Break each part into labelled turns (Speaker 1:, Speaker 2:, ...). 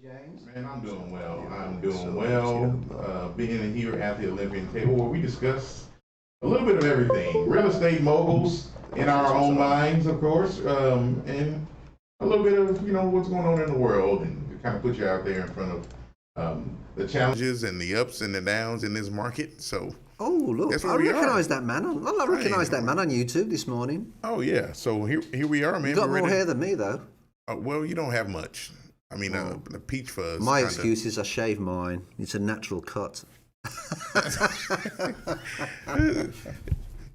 Speaker 1: James?
Speaker 2: Man, I'm doing well. I'm doing well. Being here at the Olympian Table where we discuss a little bit of everything. Real estate moguls in our own minds, of course, and a little bit of, what's going on in the world and kind of put you out there in front of the challenges and the ups and the downs in this market. So,
Speaker 1: Oh, look,
Speaker 2: that's
Speaker 1: I
Speaker 2: where we are.
Speaker 1: recognise that man. I recognise that man
Speaker 2: Right.
Speaker 1: on YouTube this morning.
Speaker 2: Oh, yeah. So here we are, man.
Speaker 1: You've got
Speaker 2: We're
Speaker 1: more
Speaker 2: ready.
Speaker 1: hair than me, though.
Speaker 2: Well, you don't have much. I mean, the peach fuzz.
Speaker 1: My
Speaker 2: kinda-
Speaker 1: excuse is I shave mine. It's a natural cut.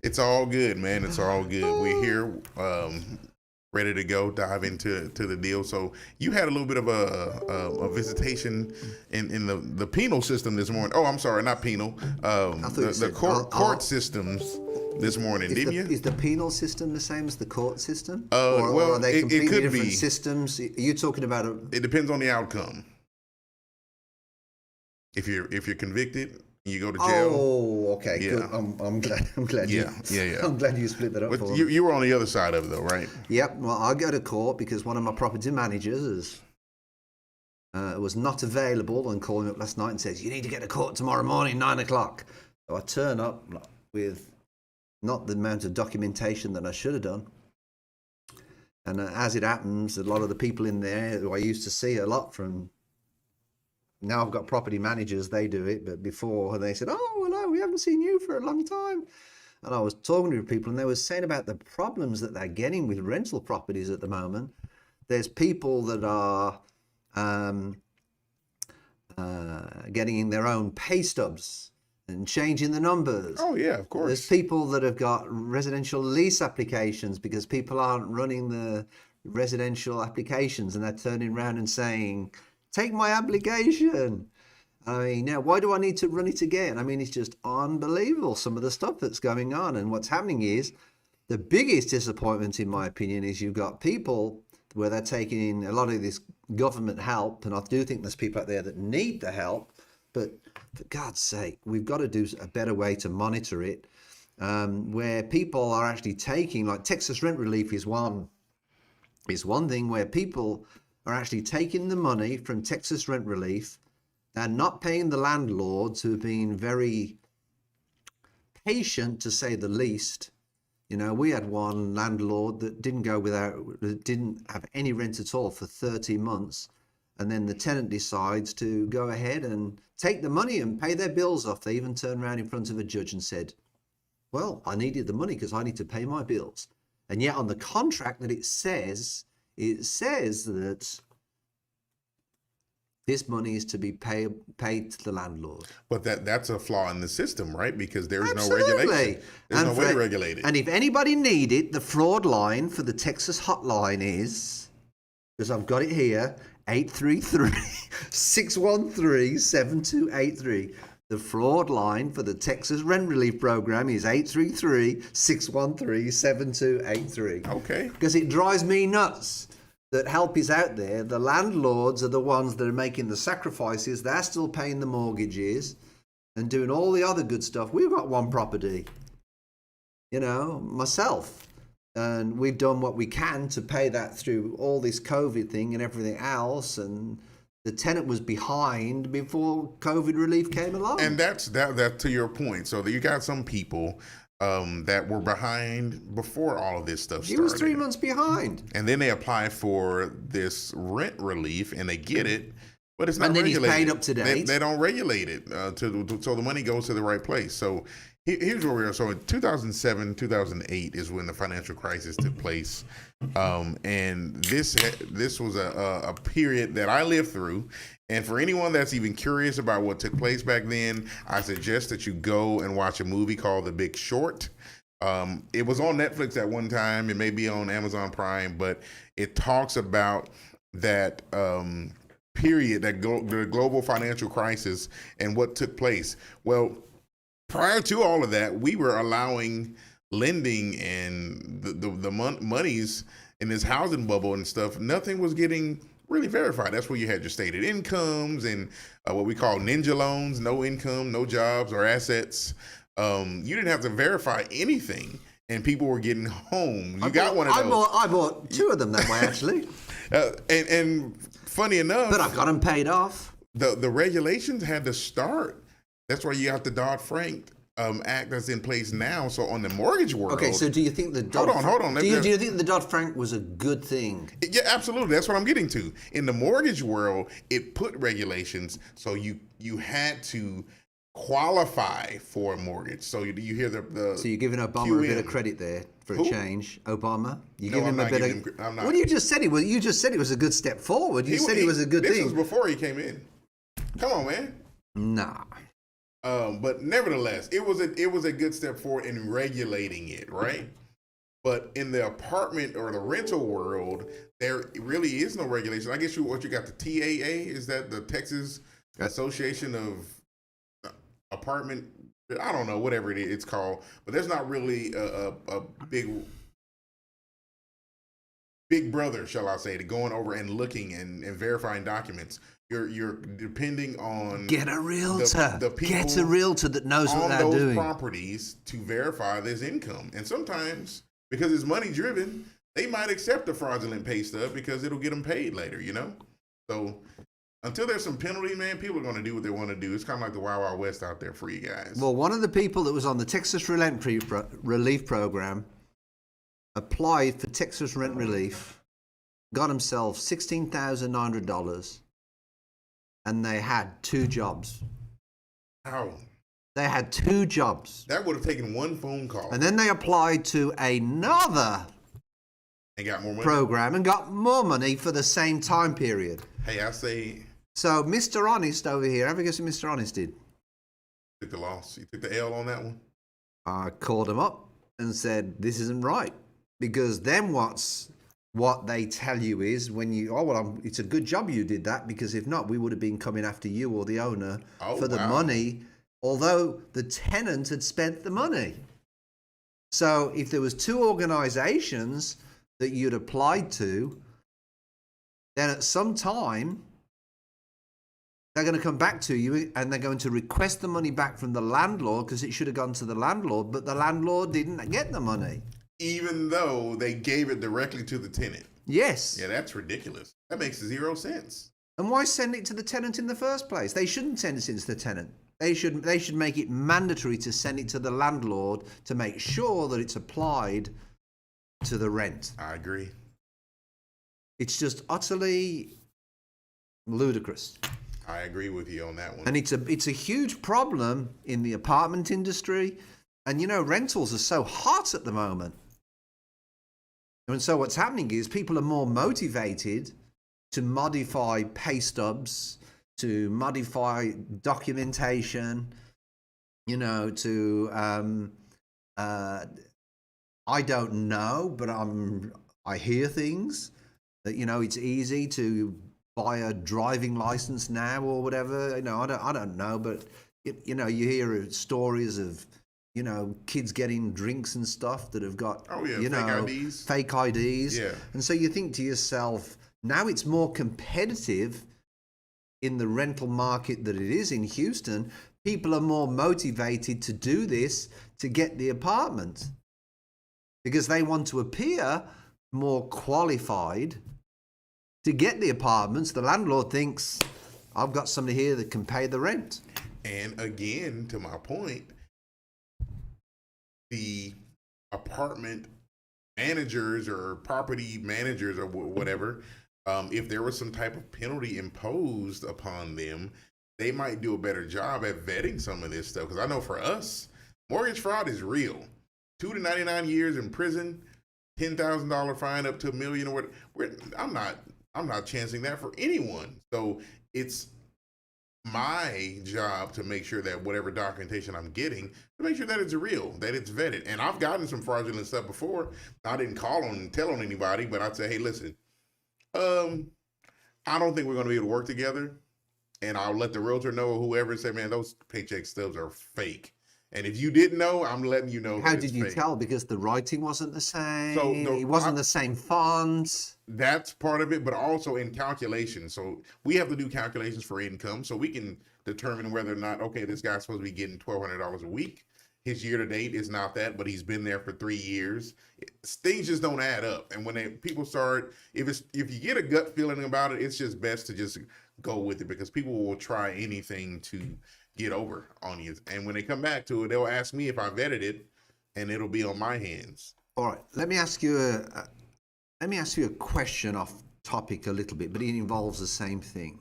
Speaker 2: It's all good, man. It's all good. We're here, ready to go, dive into the deal. So you had a little bit of a visitation in the penal system this morning. Oh, I'm sorry, not penal.
Speaker 1: thought you
Speaker 2: The
Speaker 1: said-
Speaker 2: court systems this morning, didn't you?
Speaker 1: Is the penal system the same as the court system?
Speaker 2: Well,
Speaker 1: are they
Speaker 2: it
Speaker 1: completely
Speaker 2: could
Speaker 1: different
Speaker 2: be.
Speaker 1: systems? Are you talking about
Speaker 2: It depends on the outcome. If you're convicted, you go to jail.
Speaker 1: Oh, okay,
Speaker 2: Yeah.
Speaker 1: good. I'm glad.
Speaker 2: Yeah.
Speaker 1: I'm glad you split that up
Speaker 2: But
Speaker 1: for me.
Speaker 2: you were on the other side of it, though, right?
Speaker 1: Yep. Well, I go to court because one of my property managers was not available and called me up last night and says, "You need to get to court tomorrow morning, 9 o'clock." So I turn up with not the amount of documentation that I should have done. And as it happens, a lot of the people in there who I used to see a lot from, now I've got property managers, they do it, but before they said, "Oh, well, no, we haven't seen you for a long time." And I was talking to people and they were saying about the problems that they're getting with rental properties at the moment. There's people that are getting in their own pay stubs and changing the numbers.
Speaker 2: Oh, yeah, of
Speaker 1: There's
Speaker 2: course.
Speaker 1: people that have got residential lease applications because people aren't running the residential applications and they're turning around and saying, "Take my application." I mean, now, why do I need to run it again? I mean, it's just unbelievable, some of the stuff that's going on. And what's happening is, the biggest disappointment, in my opinion, is you've got people where they're taking a lot of this government help. And I do think there's people out there that need the help. But for God's sake, we've got to do a better way to monitor it, where people are actually taking, like Texas rent relief is one thing where people are actually taking the money from Texas rent relief and not paying the landlords who have been very patient, to say the least. We had one landlord that didn't have any rent at all for 30 months. And then the tenant decides to go ahead and take the money and pay their bills off. They even turned around in front of a judge and said, "Well, I needed the money because I need to pay my bills." And yet on the contract that it says that this money is to be paid to the landlord.
Speaker 3: But that's a flaw in the system, right? Because there's
Speaker 1: Absolutely.
Speaker 3: no regulation. There's no way to regulate it.
Speaker 1: And if anybody need it, the fraud line for the Texas hotline is, because I've got it here, 833-613-7283. The fraud line for the Texas Rent Relief Program is 833-613-7283.
Speaker 3: Okay.
Speaker 1: Because it drives me nuts that help is out there. The landlords are the ones that are making the sacrifices. They're still paying the mortgages and doing all the other good stuff. We've got one property, myself. And we've done what we can to pay that through all this COVID thing and everything else. And the tenant was behind before COVID relief came along.
Speaker 3: And that's that to your point. So that you got some people that were behind before all of this stuff started.
Speaker 1: He was 3 months behind.
Speaker 3: And then they apply for this rent relief and they get it, but it's not regulated.
Speaker 1: And then he's paid up to date.
Speaker 3: They don't regulate it so the money goes to the right place. So here's where we are. So in 2007, 2008 is when the financial crisis took place. And this was a period that I lived through. And for anyone that's even curious about what took place back then, I suggest that you go and watch a movie called The Big Short. It was on Netflix at one time. It may be on Amazon Prime, but it talks about that period, the global financial crisis and what took place. Well, prior to all of that, we were allowing lending and the monies in this housing bubble and stuff. Nothing was getting really verified. That's where you had your stated incomes and what we call ninja loans, no income, no jobs or assets. You didn't have to verify anything, and people were getting home. I
Speaker 1: bought two of them that way, actually.
Speaker 3: And funny enough,
Speaker 1: but I got them paid off.
Speaker 3: The regulations had to start. That's why you have the Dodd-Frank Act that's in place now. So on the mortgage world.
Speaker 1: Okay, so do you think the
Speaker 3: Hold on.
Speaker 1: Do you think the Dodd-Frank was a good thing?
Speaker 3: Yeah, absolutely. That's what I'm getting to. In the mortgage world, it put regulations, so you had to qualify for a mortgage. So you hear the
Speaker 1: So you're giving Obama a bit of credit there for a change. Obama, you give him a bit of.
Speaker 3: I'm not.
Speaker 1: Well, you just said it was a good step forward. You said it was a good thing.
Speaker 3: This was before he came in. Come on, man.
Speaker 1: Nah.
Speaker 3: But nevertheless, it was a good step forward in regulating it, right? But in the apartment or the rental world, there really is no regulation. I guess what you got, the TAA, is that the Texas Association of Apartment, I don't know, whatever it's called, but there's not really a big brother, shall I say, to going over and looking and verifying documents. You're depending on
Speaker 1: get a realtor.
Speaker 3: The people
Speaker 1: get a realtor that knows what they're
Speaker 3: on those
Speaker 1: doing.
Speaker 3: Properties to verify this income, and sometimes because it's money driven, they might accept a fraudulent pay stub because it'll get them paid later. So until there's some penalty, man, people are going to do what they want to do. It's kind of like the Wild Wild West out there for you guys.
Speaker 1: Well, one of the people that was on the Texas Rent Relief Program applied for Texas Rent Relief, got himself $16,900. And they had 2 jobs.
Speaker 3: How?
Speaker 1: They had 2 jobs.
Speaker 3: That would have taken one phone call.
Speaker 1: And then they applied to another
Speaker 3: got more money.
Speaker 1: Program and got more money for the same time period.
Speaker 3: Hey, I say.
Speaker 1: So Mr. Honest over here, have a guess what Mr. Honest did?
Speaker 3: Took the loss. You took the L on that one?
Speaker 1: I called him up and said, this isn't right. Because then what they tell you is when you, it's a good job you did that, because if not, we would have been coming after you or the owner for the money, although the tenant had spent the money. So if there was 2 organizations that you'd applied to, then at some time, they're going to come back to you and they're going to request the money back from the landlord because it should have gone to the landlord, but the landlord didn't get the money.
Speaker 3: Even though they gave it directly to the tenant.
Speaker 1: Yes.
Speaker 3: Yeah, that's ridiculous. That makes 0 sense.
Speaker 1: And why send it to the tenant in the first place? They shouldn't send it to the tenant. They should make it mandatory to send it to the landlord to make sure that it's applied to the rent.
Speaker 3: I agree.
Speaker 1: It's just utterly ludicrous.
Speaker 3: I agree with you on that one.
Speaker 1: And it's a huge problem in the apartment industry. And rentals are so hot at the moment. And so what's happening is people are more motivated to modify pay stubs, to modify documentation, I don't know, but I hear things that, it's easy to buy a driving license now or whatever. I don't know, but you hear stories of, kids getting drinks and stuff that have got, fake IDs.
Speaker 3: Yeah.
Speaker 1: And so you think to yourself, now it's more competitive in the rental market that it is in Houston. People are more motivated to do this to get the apartment because they want to appear more qualified to get the apartments. The landlord thinks, I've got somebody here that can pay the rent.
Speaker 3: And again, to my point, the apartment managers or property managers or whatever, if there was some type of penalty imposed upon them, they might do a better job at vetting some of this stuff. Because I know for us, mortgage fraud is real. 2 to 99 years in prison, $10,000 fine up to $1 million or what. I'm not chancing that for anyone. So it's my job to make sure that whatever documentation I'm getting, to make sure that it's real, that it's vetted. And I've gotten some fraudulent stuff before. I didn't call on and tell on anybody, but I'd say, hey, listen, I don't think we're going to be able to work together. And I'll let the realtor know or whoever and say, man, those paycheck stubs are fake. And if you didn't know, I'm letting you know.
Speaker 1: How did you tell? Because the writing wasn't the same.
Speaker 3: So,
Speaker 1: it wasn't the same font.
Speaker 3: That's part of it, but also in calculation. So we have to do calculations for income, so we can determine whether or not, okay, this guy's supposed to be getting $1,200 a week. His year to date is not that, but he's been there for 3 years. Things just don't add up. And when people start, if you get a gut feeling about it, it's just best to just go with it, because people will try anything to get over on you. And when they come back to it, they'll ask me if I vetted it, and it'll be on my hands.
Speaker 1: All right, let me ask you a question off topic a little bit, but it involves the same thing.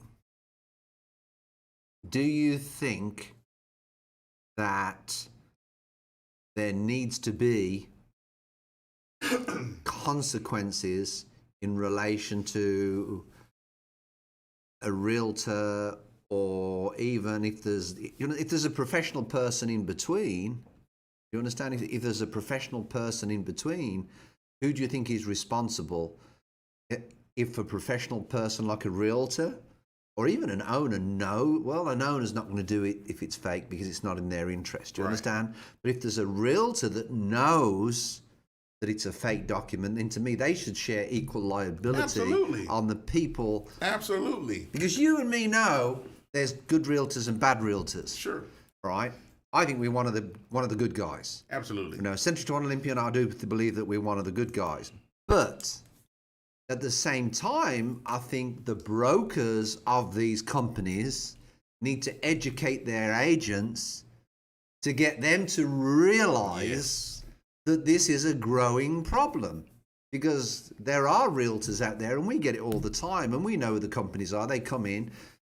Speaker 1: Do you think that there needs to be consequences in relation to a realtor, or even if there's a professional person in between? You understand? If there's a professional person in between, who do you think is responsible? If a professional person like a realtor or even an owner an owner's not going to do it if it's fake because it's not in their interest. Do you understand? But if there's a realtor that knows that it's a fake document, then to me they should share equal liability on the people.
Speaker 3: Absolutely.
Speaker 1: Because you and me know there's good realtors and bad realtors.
Speaker 3: Sure.
Speaker 1: Right? I think we're one of the good guys.
Speaker 3: Absolutely.
Speaker 1: Century 21 Olympian, I do believe that we're one of the good guys. But at the same time, I think the brokers of these companies need to educate their agents to get them to realize that this is a growing problem. Because there are realtors out there, and we get it all the time, and we know who the companies are. They come in,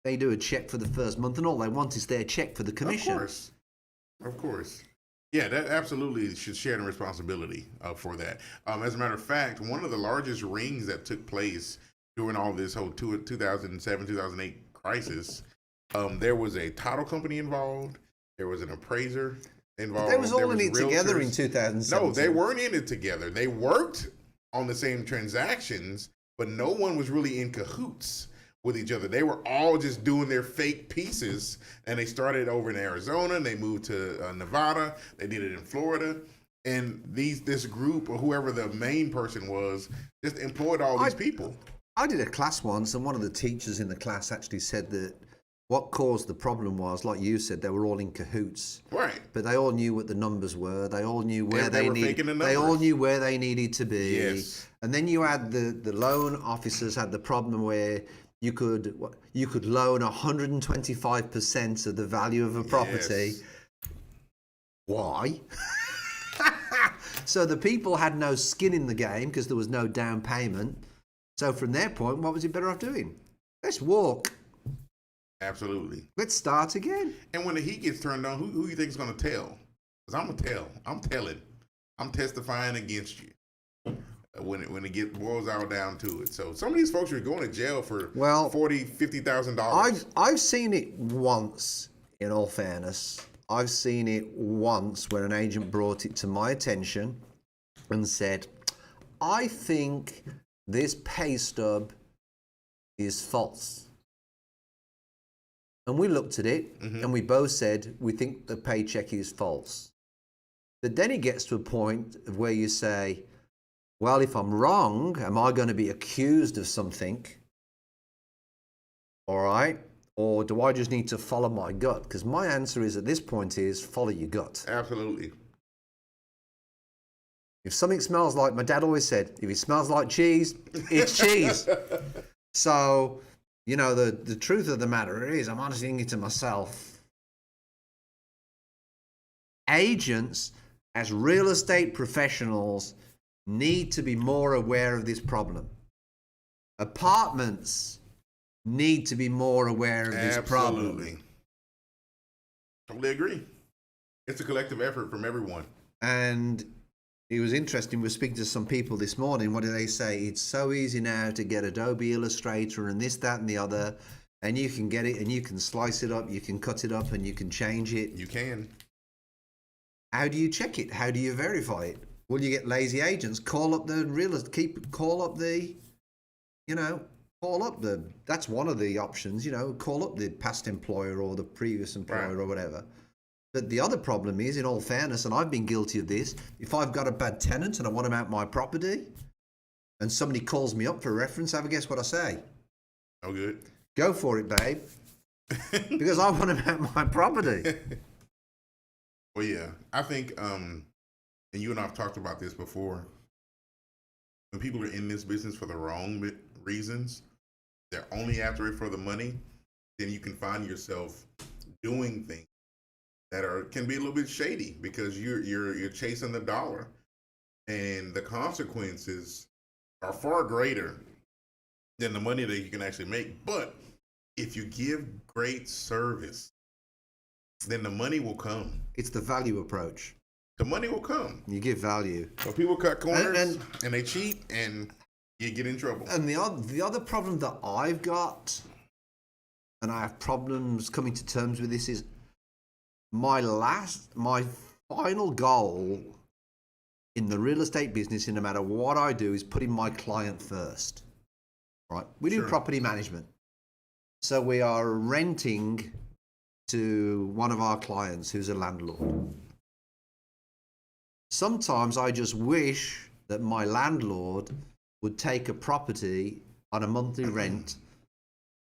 Speaker 1: they do a check for the first month, and all they want is their check for the commission.
Speaker 3: Of course. Yeah, that absolutely should share the responsibility for that. As a matter of fact, one of the largest rings that took place during all this whole 2007, 2008 crisis, there was a title company involved. There was an appraiser involved.
Speaker 1: But they was all in it together in 2007.
Speaker 3: No, they weren't in it together. They worked on the same transactions, but no one was really in cahoots with each other. They were all just doing their fake pieces, and they started over in Arizona, and they moved to Nevada. They did it in Florida, and this group, or whoever the main person was, just employed all these people.
Speaker 1: I did a class once, and one of the teachers in the class actually said that what caused the problem was, like you said, they were all in cahoots.
Speaker 3: Right.
Speaker 1: But they all knew what the numbers were. They all knew where they
Speaker 3: all
Speaker 1: knew where they needed to be.
Speaker 3: Yes.
Speaker 1: And then you had the loan officers had the problem where you could loan 125% of the value of a property.
Speaker 3: Yes.
Speaker 1: Why? So the people had no skin in the game because there was no down payment. So from their point, what was he better off doing? Let's walk.
Speaker 3: Absolutely.
Speaker 1: Let's start again.
Speaker 3: And when the heat gets turned on, who you think is going to tell? Because I'm going to tell. I'm telling. I'm testifying against you. when it boils out down to it. So some of these folks are going to jail for
Speaker 1: Well,
Speaker 3: $40,000-$50,000.
Speaker 1: I've seen it once, in all fairness. I've seen it once where an agent brought it to my attention and said, I think this pay stub is false. And we looked at it and we both said, we think the paycheck is false. But then it gets to a point where you say, well, if I'm wrong, am I going to be accused of something? All right. Or do I just need to follow my gut? Because my answer is at this point is follow your gut.
Speaker 3: Absolutely.
Speaker 1: If something smells like, my dad always said, if it smells like cheese, it's cheese. So, you know, the truth of the matter is, I'm honestly thinking to myself, agents as real estate professionals need to be more aware of this problem. Apartments need to be more aware of this problem.
Speaker 3: Absolutely. Totally agree. It's a collective effort from everyone.
Speaker 1: And it was interesting. We were speaking to some people this morning. What do they say? It's so easy now to get Adobe Illustrator and this, that, and the other. And you can get it and you can slice it up, you can cut it up and you can change it.
Speaker 3: You can.
Speaker 1: How do you check it? How do you verify it? Well, you get lazy agents. Call up the that's one of the options, you know, call up the past employer or the previous employer or whatever. But the other problem is, in all fairness, and I've been guilty of this, if I've got a bad tenant and I want them out my property and somebody calls me up for a reference, have a guess what I say?
Speaker 3: Oh, good.
Speaker 1: Go for it, babe. Because I want them out my property.
Speaker 3: Well, yeah, I think, and you and I have talked about this before, when people are in this business for the wrong reasons, they're only after it for the money, then you can find yourself doing things that can be a little bit shady because you're chasing the dollar, and the consequences are far greater than the money that you can actually make. But if you give great service, then the money will come.
Speaker 1: It's the value approach.
Speaker 3: The money will come.
Speaker 1: You give value.
Speaker 3: So people cut corners and they cheat and you get in trouble.
Speaker 1: And the other problem that I've got, and I have problems coming to terms with this, is my final goal in the real estate business, no matter what I do, is putting my client first. Right? We do property management. So we are renting to one of our clients who's a landlord. Sometimes I just wish that my landlord would take a property on a monthly rent,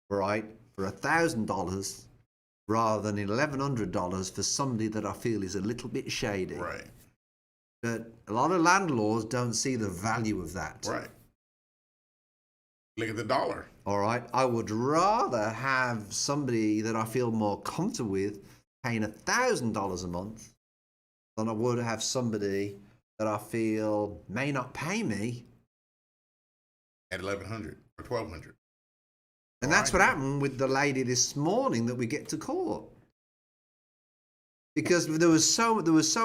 Speaker 1: right, for $1,000 rather than $1,100 for somebody that I feel is a little bit shady.
Speaker 3: Right.
Speaker 1: But a lot of landlords don't see the value of that.
Speaker 3: Right. Look at the dollar.
Speaker 1: All right. I would rather have somebody that I feel more comfortable with paying $1,000 a month than I would have somebody that I feel may not pay me
Speaker 3: at $1,100 or $1,200.
Speaker 1: And that's what happened with the lady this morning that we get to court. Because there was so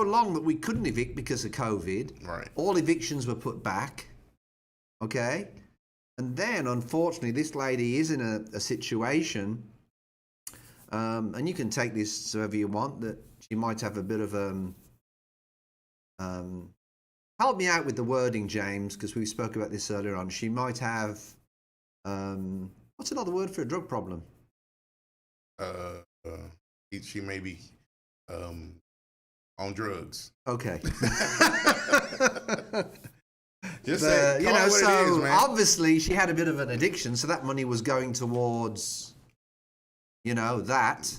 Speaker 1: long that we couldn't evict because of COVID.
Speaker 3: Right.
Speaker 1: All evictions were put back. Okay. And then, unfortunately, this lady is in a situation, and you can take this however you want, that she might have a bit of help me out with the wording, James, because we spoke about this earlier on. She might have, what's another word for a drug problem?
Speaker 3: She may be on drugs.
Speaker 1: Okay.
Speaker 3: Just say,
Speaker 1: you know, so
Speaker 3: it is, man.
Speaker 1: Obviously she had a bit of an addiction, so that money was going towards, you know,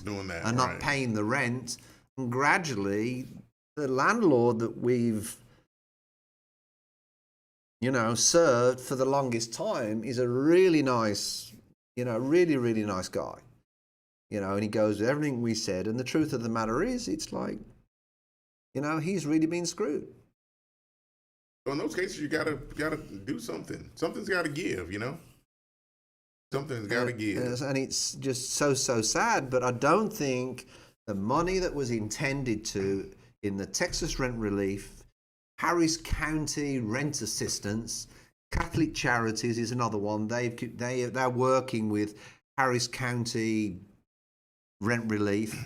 Speaker 3: doing that,
Speaker 1: and not paying the rent. And gradually, the landlord that we've, you know, served for the longest time is a really nice, you know, really, really nice guy. You know, and he goes with everything we said. And the truth of the matter is, it's like, you know, he's really been screwed.
Speaker 3: So in those cases, you gotta do something. Something's got to give, you know. Something's got to give.
Speaker 1: And it's just so sad. But I don't think the money that was intended to in the Texas rent relief Harris County Rent Assistance, Catholic Charities is another one. They're working with Harris County Rent Relief.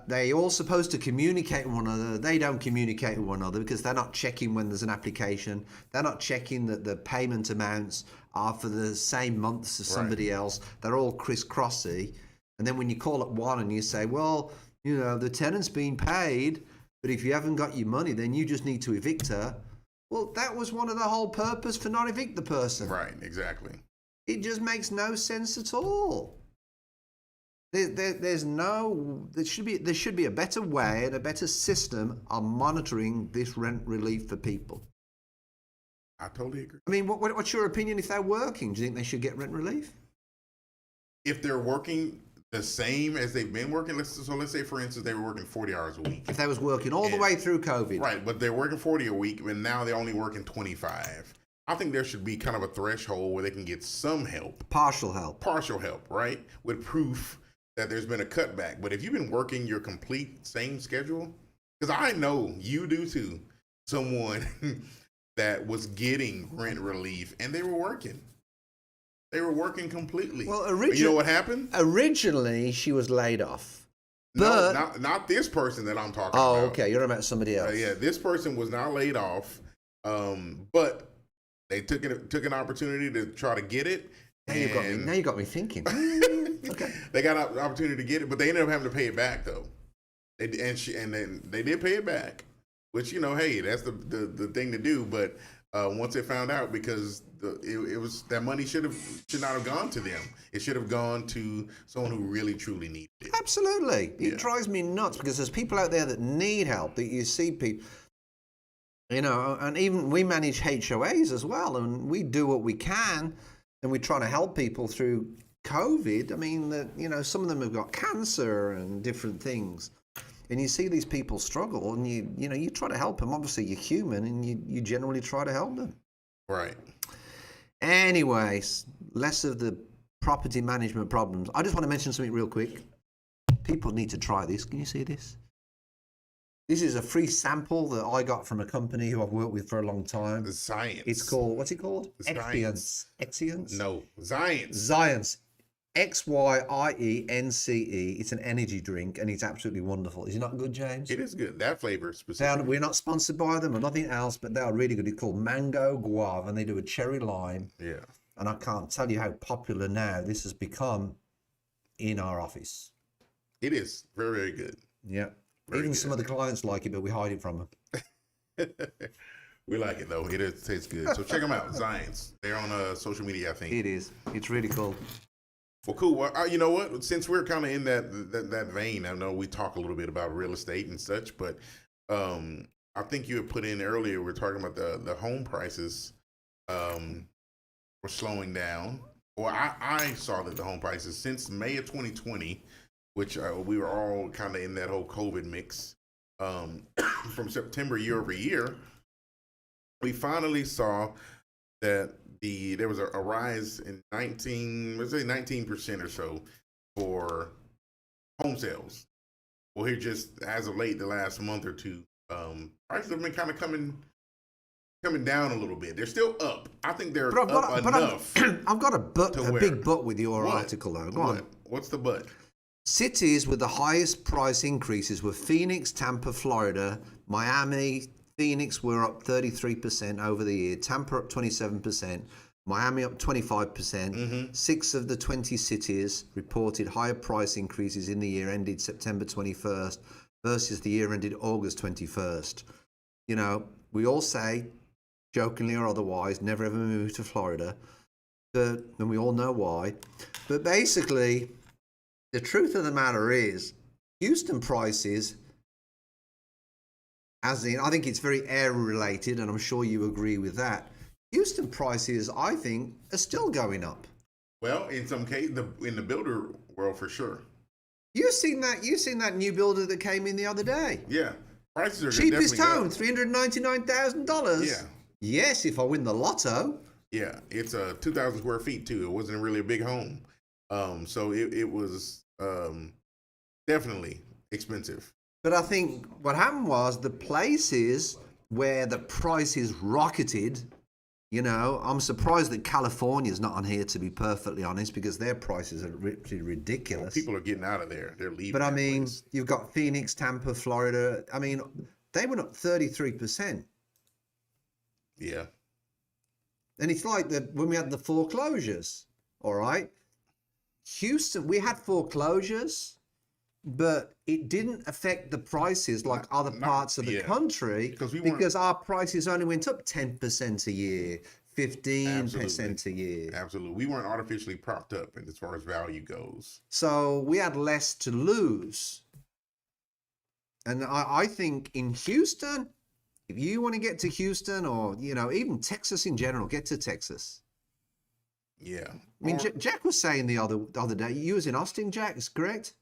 Speaker 1: They all supposed to communicate with one another. They don't communicate with one another because they're not checking when there's an application. They're not checking that the payment amounts are for the same months as somebody else. They're all crisscrossy. And then when you call up one and you say, well, the tenant's been paid, but if you haven't got your money, then you just need to evict her. Well, that was one of the whole purpose for not evict the person.
Speaker 3: Right, exactly.
Speaker 1: It just makes no sense at all. There should be a better way and a better system on monitoring this rent relief for people.
Speaker 3: I totally agree.
Speaker 1: I mean, what's your opinion if they're working? Do you think they should get rent relief?
Speaker 3: If they're working the same as they've been working, let's say, for instance, they were working 40 hours a week.
Speaker 1: If they was working all the way through COVID.
Speaker 3: Right, but they're working 40 a week, and now they're only working 25. I think there should be kind of a threshold where they can get some help.
Speaker 1: Partial help,
Speaker 3: right? With proof that there's been a cutback. But if you've been working your complete same schedule, because I know you do too, someone that was getting rent relief and they were working. They were working completely. Well, you know what happened?
Speaker 1: Originally, she was laid off. But
Speaker 3: no, not this person that I'm talking about.
Speaker 1: Oh, okay. You're talking about somebody else.
Speaker 3: Yeah, this person was not laid off, but they took an opportunity to try to get it.
Speaker 1: Now you got me thinking. Okay.
Speaker 3: They got an opportunity to get it, but they ended up having to pay it back though. Then they did pay it back, which hey, that's the thing to do. But once they found out, because it was that money should not have gone to them. It should have gone to someone who really truly needed it.
Speaker 1: Absolutely, it drives me nuts because there's people out there that need help. That you see people. And even we manage HOAs as well, and we do what we can, and we're trying to help people through COVID. I mean, some of them have got cancer and different things, and you see these people struggle, and you try to help them. Obviously, you're human, and you generally try to help them.
Speaker 3: Right.
Speaker 1: Anyways, less of the property management problems. I just want to mention something real quick. People need to try this. Can you see this? This is a free sample that I got from a company who I've worked with for a long time.
Speaker 3: Science.
Speaker 1: It's called, what's it called?
Speaker 3: Science.
Speaker 1: Exience?
Speaker 3: No, Science.
Speaker 1: Science. XYIENCE. It's an energy drink, and it's absolutely wonderful. Is it not good, James?
Speaker 3: It is good. That flavor specifically.
Speaker 1: We're not sponsored by them or nothing else, but they are really good. It's called Mango Guava, and they do a cherry lime.
Speaker 3: Yeah.
Speaker 1: And I can't tell you how popular now this has become in our office.
Speaker 3: It is very, very good.
Speaker 1: Yeah. Even some of the clients like it, but we hide it from them.
Speaker 3: We like it though. It tastes good. So check them out, Science. They're on social media, I think.
Speaker 1: It is. It's really cool.
Speaker 3: Well, cool. Well, you know what? Since we're kind of in that vein, I know we talk a little bit about real estate and such, but I think you had put in earlier. We're talking about the home prices were slowing down. Well, I saw that the home prices since May of 2020. Which we were all kind of in that whole COVID mix. From September year over year, we finally saw that there was a rise in 19% or so for home sales. Well, here just as of late, the last month or two, prices have been kind of coming down a little bit. They're still up. I think they're up enough.
Speaker 1: I've got a big but with your article though. Go on.
Speaker 3: What's the but?
Speaker 1: Cities with the highest price increases were Phoenix, Tampa, Florida, Miami. Phoenix were up 33% over the year, Tampa up 27%, Miami up 25%. Mm-hmm. 6 of the 20 cities reported higher price increases in the year ended September 21st versus the year ended August 21st. We all say, jokingly or otherwise, never ever move to Florida, and we all know why. But basically, the truth of the matter is, Houston prices, I think it's very area related, and I'm sure you agree with that. Houston prices, I think, are still going up.
Speaker 3: Well, in some case, in the builder world, for sure.
Speaker 1: You've seen that new builder that came in the other day.
Speaker 3: Yeah, prices are
Speaker 1: cheapest home, $399,000.
Speaker 3: Yeah.
Speaker 1: Yes, if I win the lotto.
Speaker 3: Yeah, it's 2,000 square feet too. It wasn't really a big home, so it was definitely expensive.
Speaker 1: But I think what happened was the places where the prices rocketed. You know, I'm surprised that California's not on here, to be perfectly honest, because their prices are ridiculous.
Speaker 3: Well, people are getting out of there. They're leaving.
Speaker 1: But I mean,
Speaker 3: place.
Speaker 1: you've got Phoenix, Tampa, Florida. I mean, they went up 33%.
Speaker 3: Yeah.
Speaker 1: And it's like that when we had the foreclosures, all right? Houston, we had foreclosures, but it didn't affect the prices like other parts of the country because our prices only went up 10% a year, 15% a year.
Speaker 3: Absolutely. We weren't artificially propped up as far as value goes.
Speaker 1: So we had less to lose. And I think in Houston, if you want to get to Houston or, you know, even Texas in general, get to Texas.
Speaker 3: Yeah.
Speaker 1: I mean, Jack was saying the other day, you was in Austin, Jack, is correct?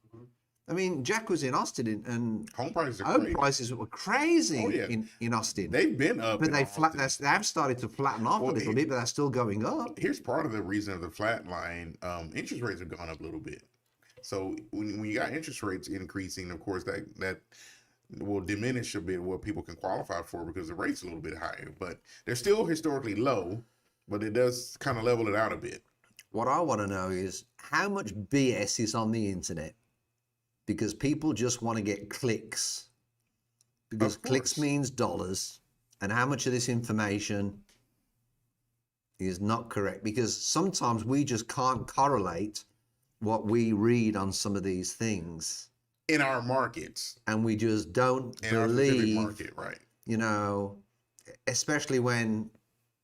Speaker 1: I mean, Jack was in Austin and
Speaker 3: home prices
Speaker 1: were crazy in Austin.
Speaker 3: They've been up.
Speaker 1: But they have started to flatten off a little bit, but they're still going up.
Speaker 3: Here's part of the reason of the flat line. Interest rates have gone up a little bit. So when you got interest rates increasing, of course, that will diminish a bit what people can qualify for because the rate's a little bit higher. But they're still historically low, but it does kind of level it out a bit.
Speaker 1: What I want to know is how much BS is on the internet, because people just want to get clicks, because clicks means dollars, and how much of this information is not correct, because sometimes we just can't correlate what we read on some of these things
Speaker 3: in our markets,
Speaker 1: and we just don't
Speaker 3: believe our specific market, right?
Speaker 1: You know, especially when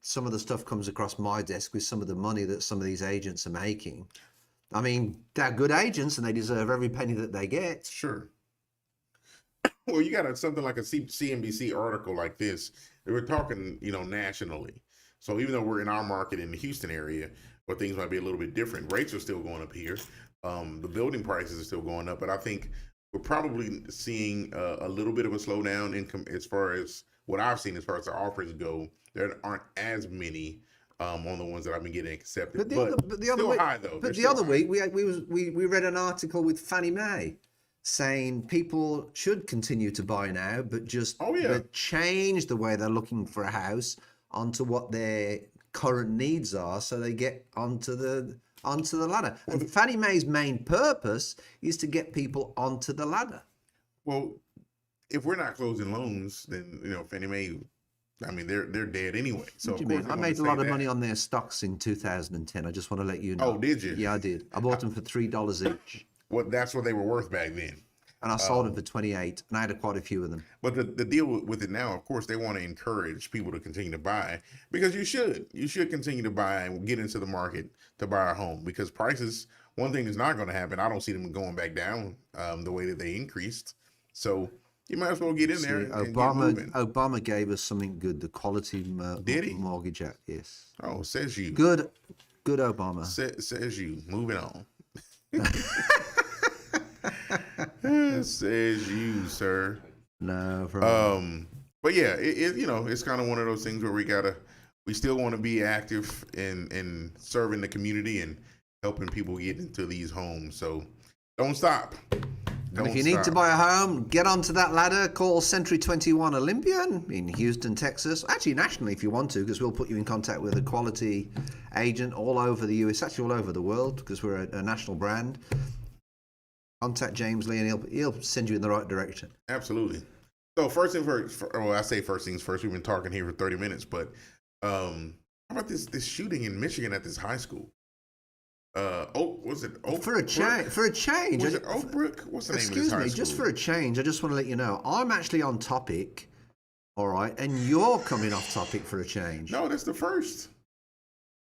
Speaker 1: some of the stuff comes across my desk with some of the money that some of these agents are making. I mean, they're good agents and they deserve every penny that they get.
Speaker 3: Sure. Well, you got something like a CNBC article like this. They were talking, you know, nationally. So even though we're in our market in the Houston area, where things might be a little bit different, rates are still going up here. The building prices are still going up, but I think we're probably seeing a little bit of a slowdown in as far as what I've seen as far as the offers go. There aren't as many on the ones that I've been getting accepted. But the other week, high though.
Speaker 1: But the other week we read an article with Fannie Mae saying people should continue to buy now, but just change the way they're looking for a house onto what their current needs are, so they get onto the ladder. And Fannie Mae's main purpose is to get people onto the ladder.
Speaker 3: Well, if we're not closing loans, then you know Fannie Mae. I mean, they're dead anyway. So of course
Speaker 1: I made a lot of money on their stocks in 2010. I just want to let you know.
Speaker 3: Oh, did you?
Speaker 1: Yeah, I did. I bought them for $3 each.
Speaker 3: Well, that's what they were worth back then.
Speaker 1: And I sold them for 28, and I had quite a few of them.
Speaker 3: But the deal with it now, of course, they want to encourage people to continue to buy, because you should continue to buy and get into the market to buy a home, because prices. One thing is not going to happen. I don't see them going back down the way that they increased. So. You might as well get in there.
Speaker 1: Obama gave us something good, the Quality Mortgage Act. Yes.
Speaker 3: Oh, says you.
Speaker 1: Good Obama.
Speaker 3: Says you. Moving on. Says you, sir.
Speaker 1: No.
Speaker 3: But yeah, it's kind of one of those things where we still want to be active in serving the community and helping people get into these homes. So don't stop.
Speaker 1: And if you need to buy a home, get onto that ladder. Call Century 21 Olympian in Houston, Texas. Actually, nationally, if you want to, because we'll put you in contact with a quality agent all over the US, actually all over the world, because we're a national brand. Contact James Lee, and he'll send you in the right direction.
Speaker 3: Absolutely. So first thing first. Well, I say first things first. We've been talking here for 30 minutes, but how about this shooting in Michigan at this high school? Was it Oak?
Speaker 1: For a change.
Speaker 3: Was it Oak Brook? What's the name of this high school?
Speaker 1: Excuse me, just for a change, I just want to let you know, I'm actually on topic, all right, and you're coming off topic for a change.
Speaker 3: No, that's the first.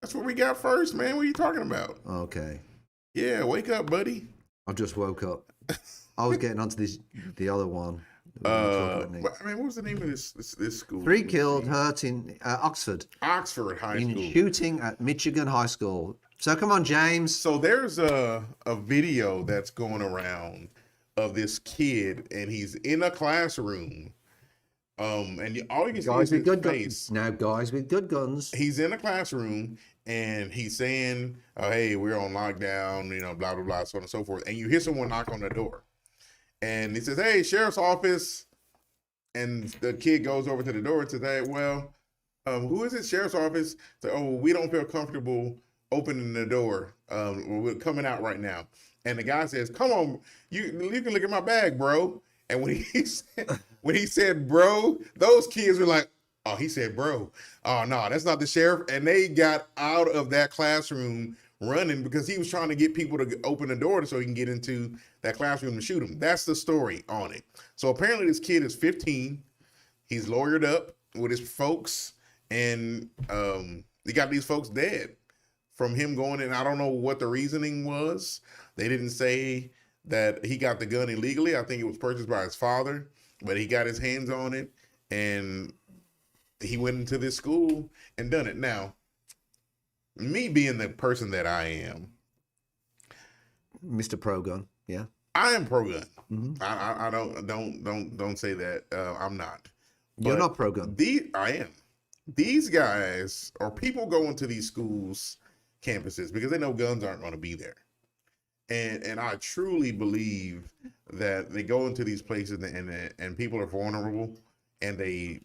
Speaker 3: That's what we got first, man. What are you talking about?
Speaker 1: Okay.
Speaker 3: Yeah, wake up, buddy.
Speaker 1: I just woke up. I was getting onto the other one.
Speaker 3: I mean, what was the name of this school?
Speaker 1: 3 killed, hurt in Oxford.
Speaker 3: Oxford High School.
Speaker 1: In shooting at Michigan High School. So come on, James.
Speaker 3: So there's a video that's going around of this kid, and he's in a classroom. And all you can see is his face.
Speaker 1: Now, guys with good guns.
Speaker 3: He's in a classroom, and he's saying, hey, we're on lockdown, blah, blah, blah, so on and so forth. And you hear someone knock on the door. And he says, hey, sheriff's office. And the kid goes over to the door and says, "Hey, well, who is it? Sheriff's office." So, "Oh, we don't feel comfortable opening the door. We're coming out right now." And the guy says, "Come on, you can look at my bag, bro." And when he said bro, those kids were like, "Oh, he said bro. Oh no, that's not the sheriff." And they got out of that classroom running because he was trying to get people to open the door so he can get into that classroom and shoot him. That's the story on it. So apparently this kid is 15. He's lawyered up with his folks, and he got these folks dead from him going in. I don't know what the reasoning was. They didn't say that he got the gun illegally. I think it was purchased by his father, but he got his hands on it, and he went into this school and done it. Now, me being the person that I am,
Speaker 1: Mr. Pro-gun, yeah.
Speaker 3: I am pro-gun.
Speaker 1: Mm-hmm.
Speaker 3: I don't say that. I'm not.
Speaker 1: You're
Speaker 3: But
Speaker 1: not pro-gun.
Speaker 3: I am. These guys or people go into these schools, campuses, because they know guns aren't going to be there. And I truly believe that they go into these places and people are vulnerable and they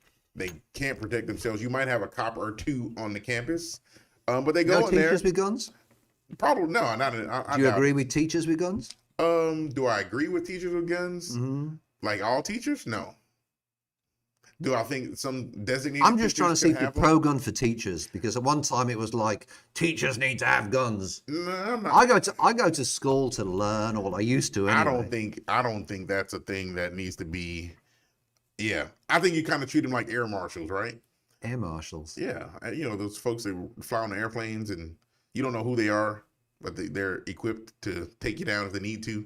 Speaker 3: can't protect themselves. You might have a cop or two on the campus, but they go
Speaker 1: No
Speaker 3: in there.
Speaker 1: teachers with guns?
Speaker 3: Probably no, not.
Speaker 1: Do you agree with teachers with guns?
Speaker 3: Do I agree with teachers with guns?
Speaker 1: Mm-hmm.
Speaker 3: Like all teachers? No. Do I think some designated?
Speaker 1: I'm just trying to see
Speaker 3: teachers
Speaker 1: if
Speaker 3: can
Speaker 1: you're
Speaker 3: have one?
Speaker 1: pro-gun for teachers, because at one time it was like teachers need to have guns.
Speaker 3: No, I'm not.
Speaker 1: I go to school to learn, or I used to anyway.
Speaker 3: I don't think that's a thing that needs to be. Yeah, I think you kind of treat them like air marshals, right?
Speaker 1: Air marshals.
Speaker 3: Yeah, you know those folks that fly on the airplanes and you don't know who they are, but they're equipped to take you down if they need to.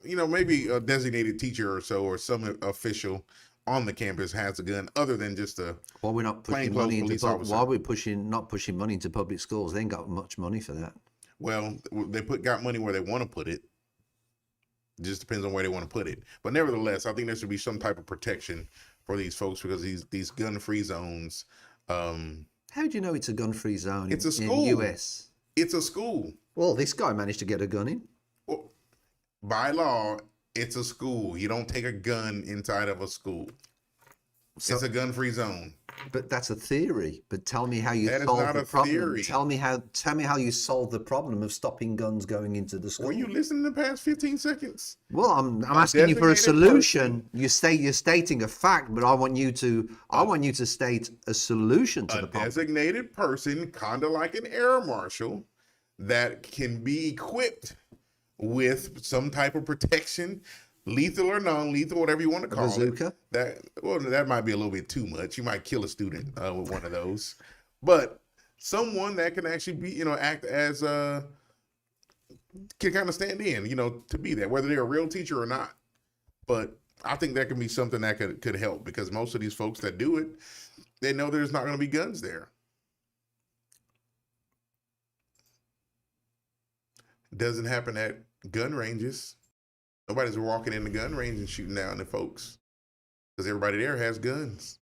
Speaker 3: You know, maybe a designated teacher or so, or some official on the campus has a gun, other than just a.
Speaker 1: Why we're not pushing
Speaker 3: plainclothes
Speaker 1: money into
Speaker 3: police
Speaker 1: pub-
Speaker 3: officer.
Speaker 1: why we're not pushing money into public schools? They ain't got much money for that.
Speaker 3: Well, they got money where they want to put it. It just depends on where they want to put it. But nevertheless, I think there should be some type of protection for these folks because these gun-free zones.
Speaker 1: How do you know it's a gun-free zone
Speaker 3: It's a
Speaker 1: in
Speaker 3: school.
Speaker 1: US?
Speaker 3: It's a school.
Speaker 1: Well, this guy managed to get a gun in.
Speaker 3: Well, by law, it's a school. You don't take a gun inside of a school.
Speaker 1: So,
Speaker 3: It's a gun-free zone.
Speaker 1: but that's a theory. But tell me how you
Speaker 3: That is
Speaker 1: solve
Speaker 3: not
Speaker 1: the
Speaker 3: a
Speaker 1: problem.
Speaker 3: theory.
Speaker 1: Tell me how you solve the problem of stopping guns going into the school.
Speaker 3: Were you listening the past 15 seconds?
Speaker 1: Well, I'm asking you for a
Speaker 3: designated
Speaker 1: solution. You're stating a fact, but I want you to state a solution to
Speaker 3: A
Speaker 1: the problem.
Speaker 3: designated person, kind of like an air marshal, that can be equipped with some type of protection, lethal or non-lethal, whatever you want to call
Speaker 1: bazooka?
Speaker 3: it. That might be a little bit too much. You might kill a student with one of those. But someone that can actually be, act as can kind of stand in, to be there, whether they're a real teacher or not. But I think that can be something that could help because most of these folks that do it, they know there's not going to be guns there. It doesn't happen at gun ranges. Nobody's walking in the gun range and shooting down the folks because everybody there has guns.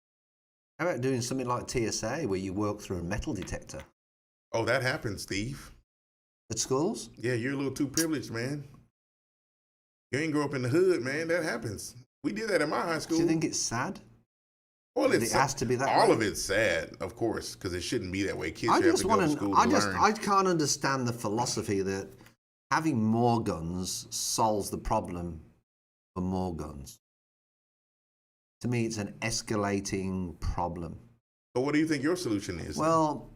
Speaker 1: How about doing something like TSA where you work through a metal detector
Speaker 3: Oh, that happens, Steve.
Speaker 1: at schools?
Speaker 3: Yeah, you're a little too privileged, man. You ain't grow up in the hood, man. That happens. We did that in my high school.
Speaker 1: Do you think it's sad?
Speaker 3: Well,
Speaker 1: that
Speaker 3: it's
Speaker 1: it has to be that
Speaker 3: all
Speaker 1: way?
Speaker 3: of it's sad, of course, because it shouldn't be that way. Kids
Speaker 1: I
Speaker 3: should have
Speaker 1: just
Speaker 3: to go to
Speaker 1: want
Speaker 3: school
Speaker 1: to.
Speaker 3: to learn.
Speaker 1: I can't understand the philosophy that having more guns solves the problem for more guns. To me, it's an escalating problem.
Speaker 3: So what do you think your solution is?
Speaker 1: Well,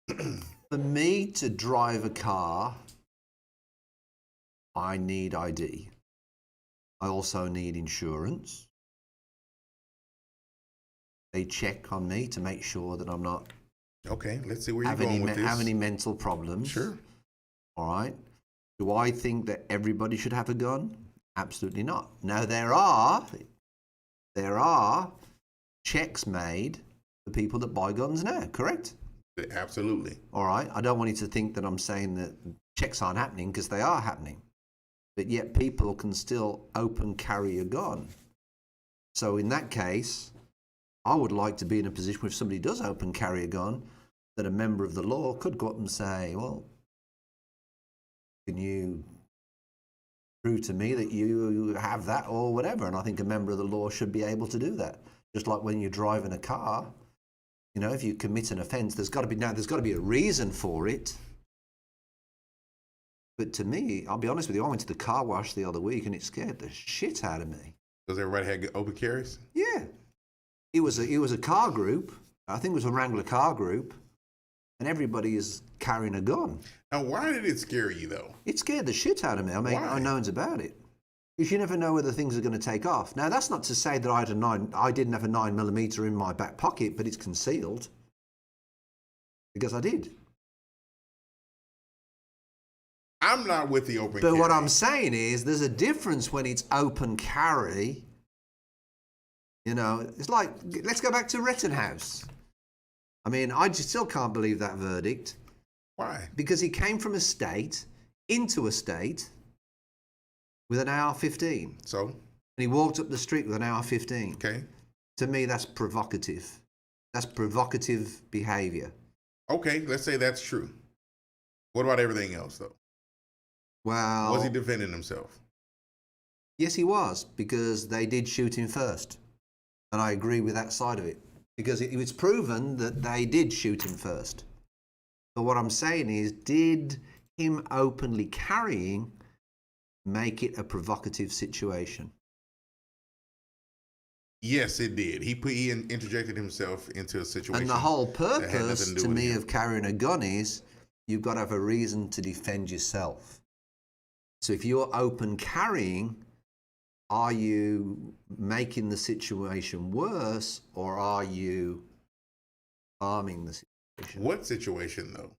Speaker 1: for me to drive a car, I need ID. I also need insurance. They check on me to make sure that I'm not
Speaker 3: Okay, let's see where you're
Speaker 1: have
Speaker 3: going with this.
Speaker 1: have any mental problems.
Speaker 3: Sure.
Speaker 1: All right. Do I think that everybody should have a gun? Absolutely not. Now there are checks made for people that buy guns now, correct?
Speaker 3: Absolutely.
Speaker 1: All right. I don't want you to think that I'm saying that checks aren't happening, because they are happening. But yet people can still open carry a gun. So in that case, I would like to be in a position where if somebody does open carry a gun, that a member of the law could go up and say, well, can you prove to me that you have that or whatever. And I think a member of the law should be able to do that. Just like when you're driving a car, you know, if you commit an offence, there's got to be a reason for it. But to me, I'll be honest with you, I went to the car wash the other week and it scared the shit out of me.
Speaker 3: Because everybody had open carries?
Speaker 1: Yeah. It was a car group. I think it was a Wrangler car group. And everybody is carrying a gun.
Speaker 3: Now, why did it scare you, though?
Speaker 1: It scared the shit out of me. I mean, I know about it. Because you never know whether things are going to take off. Now, that's not to say that I didn't have a 9mm in my back pocket, but it's concealed. Because I did.
Speaker 3: I'm not with the open
Speaker 1: But
Speaker 3: carry.
Speaker 1: what I'm saying is there's a difference when it's open carry. You know, it's like, let's go back to Rittenhouse. I mean, I just still can't believe that verdict.
Speaker 3: Why?
Speaker 1: Because he came from a state into a state with an AR-15.
Speaker 3: So?
Speaker 1: And he walked up the street with an AR-15.
Speaker 3: Okay.
Speaker 1: To me, that's provocative. That's provocative behavior.
Speaker 3: Okay, let's say that's true. What about everything else, though?
Speaker 1: Well,
Speaker 3: Was he defending himself?
Speaker 1: yes, he was, because they did shoot him first. And I agree with that side of it. Because it was proven that they did shoot him first. But what I'm saying is, did him openly carrying make it a provocative situation?
Speaker 3: Yes, it did. He interjected himself into a situation.
Speaker 1: And the whole
Speaker 3: that had nothing
Speaker 1: purpose,
Speaker 3: to do
Speaker 1: to
Speaker 3: with
Speaker 1: me,
Speaker 3: him.
Speaker 1: of carrying a gun is you've got to have a reason to defend yourself. So if you're open carrying, are you making the situation worse or are you harming the situation?
Speaker 3: What situation, though?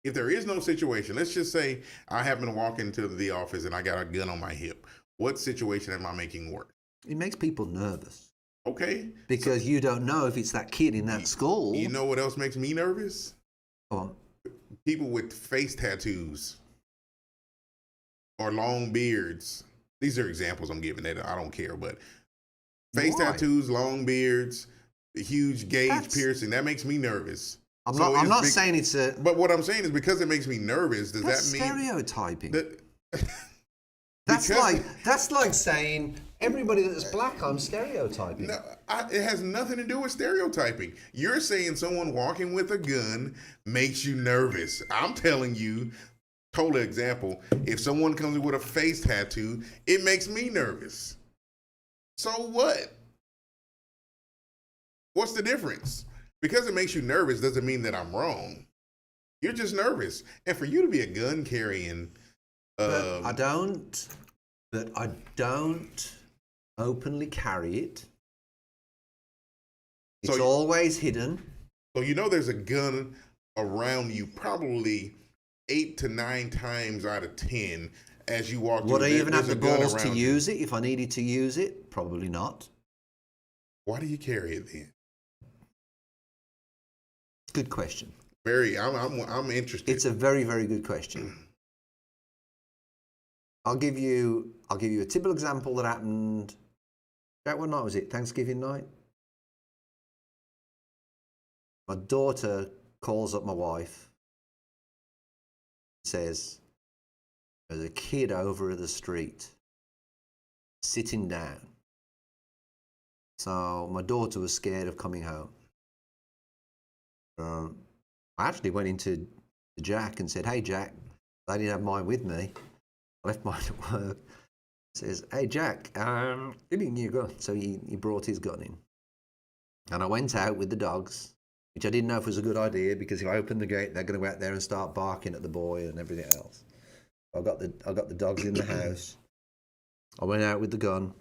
Speaker 3: If there is no situation, let's just say I happen to walk into the office and I got a gun on my hip. What situation am I making worse?
Speaker 1: It makes people nervous.
Speaker 3: Okay.
Speaker 1: Because you don't know if it's that kid in that school.
Speaker 3: You know what else makes me nervous?
Speaker 1: Go on.
Speaker 3: People with face tattoos or long beards. These are examples I'm giving that I don't care, but face
Speaker 1: Why?
Speaker 3: tattoos, long beards, huge gauge piercing, that makes me nervous.
Speaker 1: I'm
Speaker 3: So
Speaker 1: not
Speaker 3: it's
Speaker 1: saying it's a...
Speaker 3: But what I'm saying is because it makes me nervous, does
Speaker 1: That's
Speaker 3: that mean
Speaker 1: stereotyping.
Speaker 3: that
Speaker 1: That's like saying everybody that's black, I'm stereotyping.
Speaker 3: No, it has nothing to do with stereotyping. You're saying someone walking with a gun makes you nervous. I'm telling you, total example, if someone comes in with a face tattoo, it makes me nervous. So what? What's the difference? Because it makes you nervous doesn't mean that I'm wrong. You're just nervous. And for you to be a gun carrying...
Speaker 1: But I don't openly carry it. It's always hidden.
Speaker 3: So you know there's a gun around you probably 8 to 9 times out of 10 as you walk through.
Speaker 1: Would I even have
Speaker 3: there's
Speaker 1: the
Speaker 3: a gun
Speaker 1: balls to
Speaker 3: around you.
Speaker 1: use it if I needed to use it? Probably not.
Speaker 3: Why do you carry it then?
Speaker 1: Good question.
Speaker 3: I'm interested.
Speaker 1: It's a very, very good question. I'll give you a typical example that happened. Jack, what night was it? Thanksgiving night? My daughter calls up my wife, says, there's a kid over at the street sitting down. So my daughter was scared of coming home. I actually went into Jack and said, hey, Jack, I didn't have mine with me. I left mine at work. Says, hey, Jack, give me your gun. So he brought his gun in. And I went out with the dogs, which I didn't know if was a good idea because if I open the gate, they're going to go out there and start barking at the boy and everything else. I got the dogs in the house. I went out with the gun.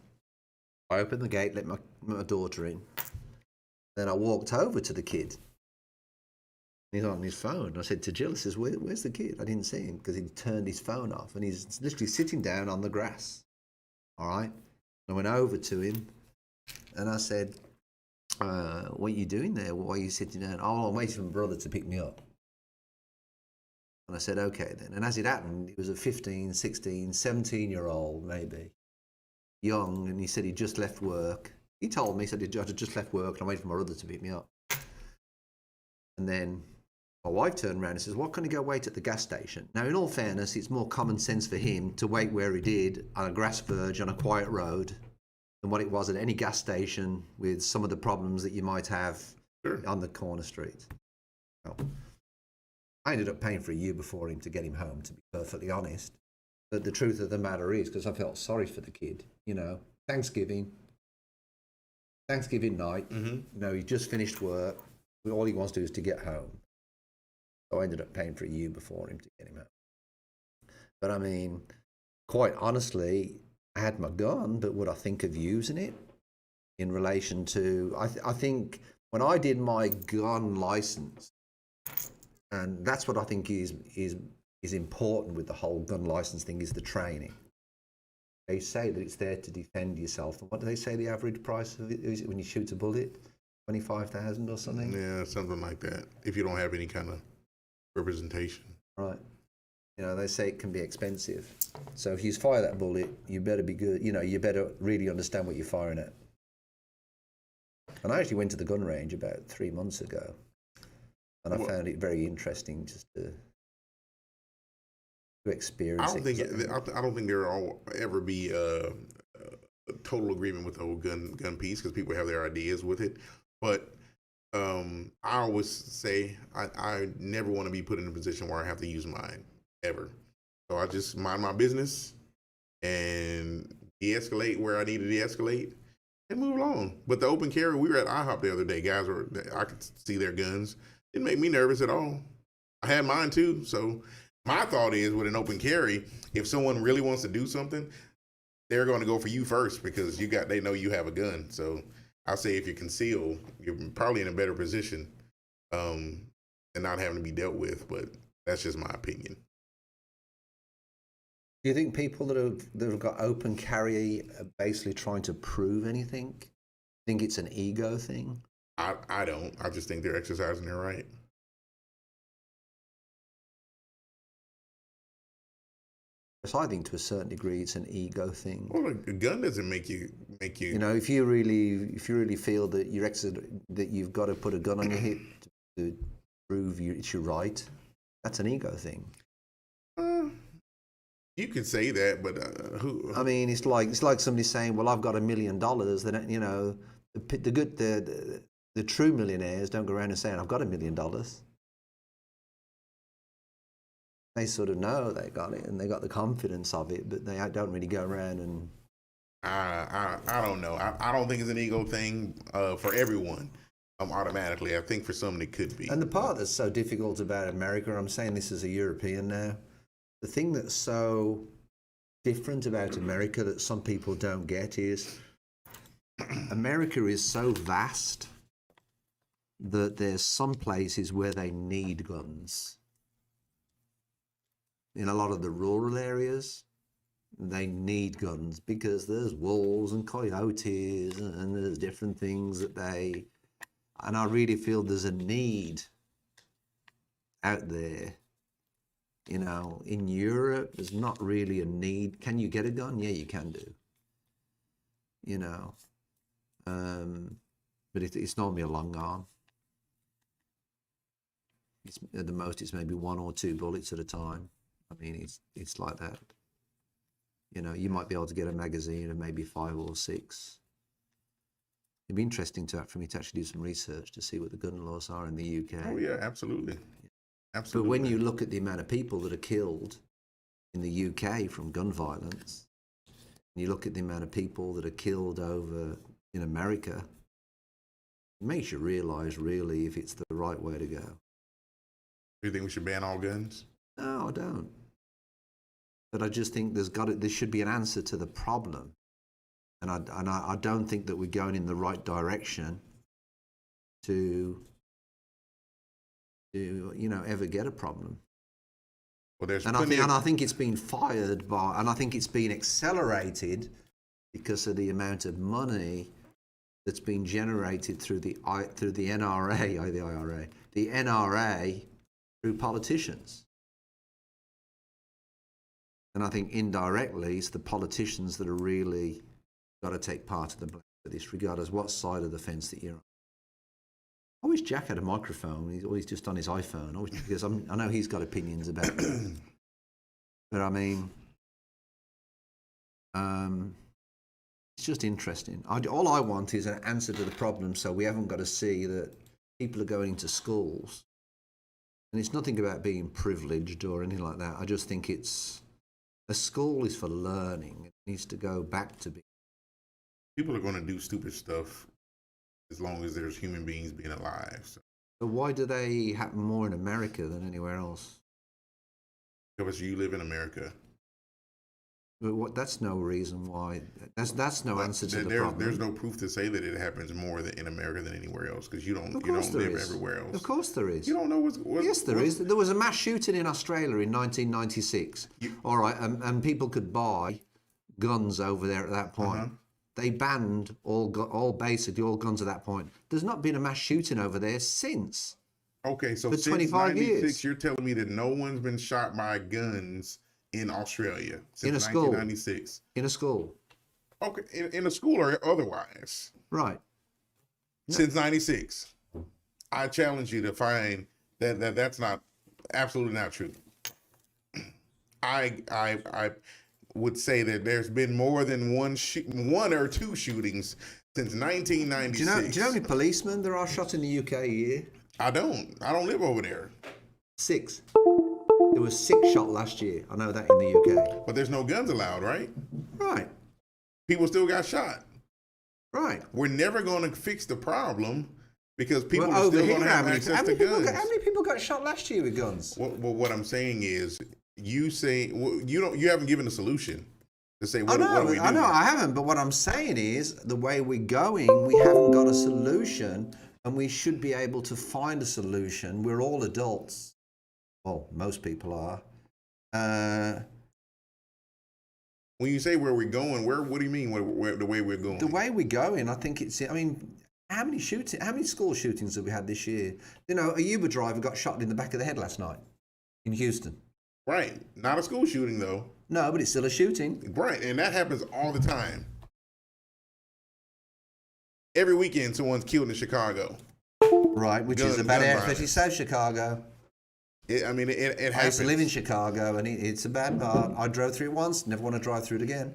Speaker 1: I opened the gate, let my daughter in. Then I walked over to the kid. He's on his phone. I said to Jill, I says, where's the kid? I didn't see him because he'd turned his phone off and he's literally sitting down on the grass. All right. I went over to him and I said, what are you doing there? Why are you sitting down? Oh, I'm waiting for my brother to pick me up. And I said, okay then. And as it happened, he was a 15, 16, 17-year-old maybe, young, and he said he just left work. He told me, he said I had just left work and I'm waiting for my brother to pick me up. And then My wife turned around and says, "Why can't he go wait at the gas station?" Now, in all fairness, it's more common sense for him to wait where he did on a grass verge on a quiet road than what it was at any gas station with some of the problems that you might have on the corner street. Well, I ended up paying for a Uber for him to get him home, to be perfectly honest. But the truth of the matter is, because I felt sorry for the kid, Thanksgiving night, he just finished work. All he wants to do is to get home. So I ended up paying for a Uber for him to get him home. But I mean, quite honestly, I had my gun, but would I think of using it in relation to, I think when I did my gun license, and that's what I think is important with the whole gun license thing, is the training. They say that it's there to defend yourself. And what do they say the average price of it is when you shoot a bullet? 25,000 or something?
Speaker 3: Yeah, something like that. If you don't have any kind of representation.
Speaker 1: Right. They say it can be expensive. So if you fire that bullet, you better be good. You better really understand what you're firing at. And I actually went to the gun range about 3 months ago. And I found it very interesting just to experience it.
Speaker 3: I don't think there will ever be a total agreement with the whole gun piece, because people have their ideas with it. But I always say I never want to be put in a position where I have to use mine, ever. So I just mind my business and de-escalate where I need to de-escalate and move along. But the open carry, we were at IHOP the other day. I could see their guns. Didn't make me nervous at all. I had mine too. So my thought is, with an open carry, if someone really wants to do something, they're going to go for you first, because they know you have a gun. So I'll say, if you're concealed, you're probably in a better position and not having to be dealt with. But that's just my opinion.
Speaker 1: Do you think people that have got open carry are basically trying to prove anything? Think it's an ego thing?
Speaker 3: I don't. I just think they're exercising their right.
Speaker 1: So I think to a certain degree it's an ego thing.
Speaker 3: Well, a gun doesn't make you.
Speaker 1: If you really feel that that you've got to put a gun on your hip to prove it's your right, that's an ego thing.
Speaker 3: You could say that, but who?
Speaker 1: I mean, it's like somebody saying, "Well, I've got $1 million." Then the true millionaires don't go around and saying, "I've got $1 million." They sort of know they got it and they got the confidence of it, but they don't really go around and.
Speaker 3: I don't know. I don't think it's an ego thing for everyone. Automatically, I think for some it could be.
Speaker 1: And the part that's so difficult about America, I'm saying this as a European now, the thing that's so different about America that some people don't get is America is so vast that there's some places where they need guns. In a lot of the rural areas, they need guns because there's wolves and coyotes and there's different things and I really feel there's a need out there. In Europe, there's not really a need. Can you get a gun? Yeah, you can do. But it's normally a long arm. At the most, it's maybe 1 or 2 bullets at a time. I mean, it's like that. You might be able to get a magazine of maybe 5 or 6. It'd be interesting for me to actually do some research to see what the gun laws are in the UK.
Speaker 3: Oh yeah, absolutely.
Speaker 1: But when you look at the amount of people that are killed in the UK from gun violence, and you look at the amount of people that are killed over in America, it makes you realise really if it's the right way to go.
Speaker 3: Do you think we should ban all guns?
Speaker 1: No, I don't. But I just think there should be an answer to the problem, and I don't think that we're going in the right direction to ever get a problem.
Speaker 3: Well,
Speaker 1: I think it's been I think it's been accelerated because of the amount of money that's been generated through the NRA through politicians. And I think indirectly it's the politicians that are really got to take part of the blame for this, regardless what side of the fence that you're on. I wish Jack had a microphone. He's always just on his iPhone. Because I know he's got opinions about it. But I mean, it's just interesting. All I want is an answer to the problem, so we haven't got to see that people are going to schools. And it's nothing about being privileged or anything like that. I just think a school is for learning. It needs to go back to being.
Speaker 3: People are going to do stupid stuff as long as there's human beings being alive. So.
Speaker 1: But why do they happen more in America than anywhere else?
Speaker 3: Because you live in America.
Speaker 1: But that's no reason why. That's no answer to the problem.
Speaker 3: There's no proof to say that it happens more in America than anywhere else, because you don't live everywhere else.
Speaker 1: Of course there is.
Speaker 3: You don't know what's
Speaker 1: yes, there is. There was a mass shooting in Australia in 1996. All right, and people could buy guns over there at that point. Uh-huh. They banned basically all guns at that point. There's not been a mass shooting over there since.
Speaker 3: Okay, so
Speaker 1: for 25 years.
Speaker 3: You're telling me that no one's been shot by guns in Australia since
Speaker 1: in a
Speaker 3: 1996.
Speaker 1: School. In a school.
Speaker 3: Okay, in a school or otherwise.
Speaker 1: Right.
Speaker 3: Since 96. I challenge you to find that's not absolutely not true. I would say that there's been more than one or two shootings since 1996.
Speaker 1: Do you know how many policemen there are shot in the UK a year?
Speaker 3: I don't live over there.
Speaker 1: 6. There was 6 shot last year. I know that in the UK.
Speaker 3: But there's no guns allowed, right?
Speaker 1: Right.
Speaker 3: People still got shot.
Speaker 1: Right.
Speaker 3: We're never going to fix the problem because people are still going to have access to guns.
Speaker 1: How many people got shot last year with guns?
Speaker 3: Well, what I'm saying is, you haven't given a solution to say what do we do?
Speaker 1: I know, I haven't. But what I'm saying is, the way we're going, we haven't got a solution, and we should be able to find a solution. We're all adults. Well, most people are.
Speaker 3: When you say where we're going, what do you mean? Where the way we're going?
Speaker 1: The way we're going, I think it's. I mean, how many school shootings have we had this year? You know, a Uber driver got shot in the back of the head last night in Houston.
Speaker 3: Right, not a school shooting though.
Speaker 1: No, but it's still a shooting.
Speaker 3: Right, and that happens all the time. Every weekend, someone's killed in Chicago.
Speaker 1: Right, which is a bad area, especially South Chicago.
Speaker 3: It happens.
Speaker 1: I used to live in Chicago, and it's a bad part. I drove through it once, never want to drive through it again.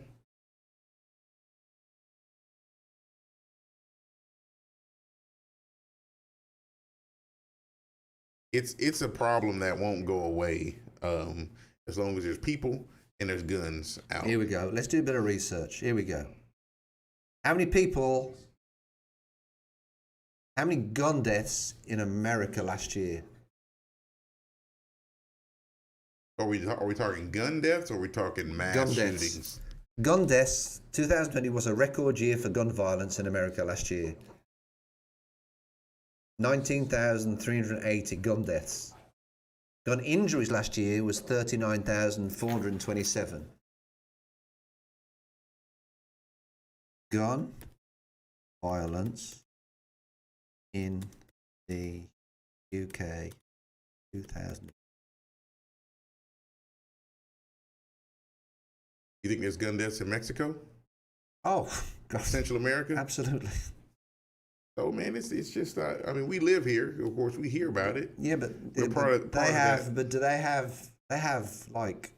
Speaker 3: It's a problem that won't go away as long as there's people and there's guns out.
Speaker 1: Here we go. Let's do a bit of research. Here we go. How many gun deaths in America last year?
Speaker 3: Are we talking gun deaths or are we talking mass shootings?
Speaker 1: Gun deaths. 2020 was a record year for gun violence in America last year. 19,380 gun deaths. Gun injuries last year was 39,427. Gun violence in the UK 2000.
Speaker 3: You think there's gun deaths in Mexico?
Speaker 1: Oh, God.
Speaker 3: Central America?
Speaker 1: Absolutely.
Speaker 3: So, man, it's just, I mean, we live here. Of course, we hear about it.
Speaker 1: Yeah, but
Speaker 3: We're part of that.
Speaker 1: But do they have like...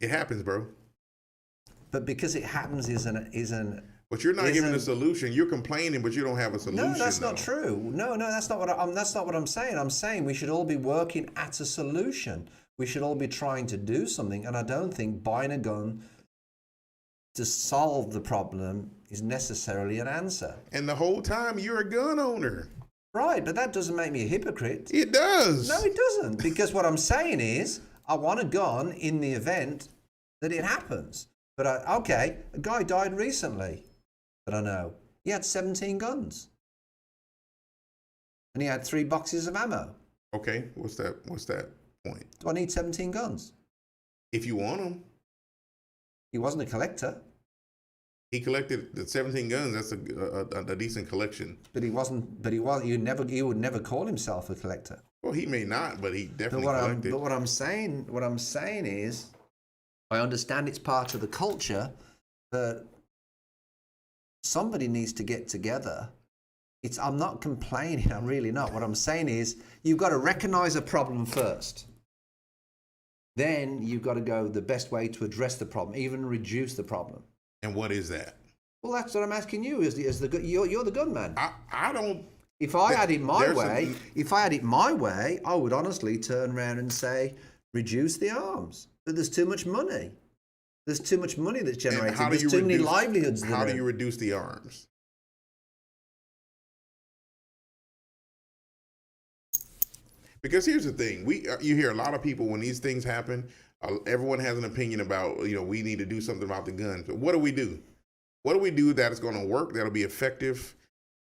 Speaker 3: It happens, bro.
Speaker 1: But because it happens isn't.
Speaker 3: But you're not giving a solution. You're complaining, but you don't have a solution.
Speaker 1: No, that's not true. No, that's not what I'm saying. I'm saying we should all be working at a solution. We should all be trying to do something, and I don't think buying a gun to solve the problem is necessarily an answer.
Speaker 3: And the whole time you're a gun owner.
Speaker 1: Right, but that doesn't make me a hypocrite.
Speaker 3: It does.
Speaker 1: No, it doesn't. Because what I'm saying is, I want a gun in the event that it happens. But a guy died recently that I know. He had 17 guns. And he had 3 boxes of ammo.
Speaker 3: Okay, what's that point?
Speaker 1: Do I need 17 guns?
Speaker 3: If you want them.
Speaker 1: He wasn't a collector.
Speaker 3: He collected the 17 guns. That's a decent collection.
Speaker 1: But he wasn't. He would never call himself a collector.
Speaker 3: Well, he may not, but he definitely collected.
Speaker 1: But what I'm saying is, I understand it's part of the culture, but somebody needs to get together. I'm not complaining, I'm really not. What I'm saying is you've got to recognize a problem first. Then you've got to go the best way to address the problem, even reduce the problem.
Speaker 3: And what is that?
Speaker 1: Well, that's what I'm asking you. You're the gunman.
Speaker 3: I don't.
Speaker 1: If I had it my way, I would honestly turn around and say, reduce the arms. But there's too much money. There's too much money that's generated. There's too many livelihoods.
Speaker 3: How do you reduce the arms? Because here's the thing: you hear a lot of people when these things happen. Everyone has an opinion about we need to do something about the guns. But what do we do? What do we do that is going to work? That'll be effective?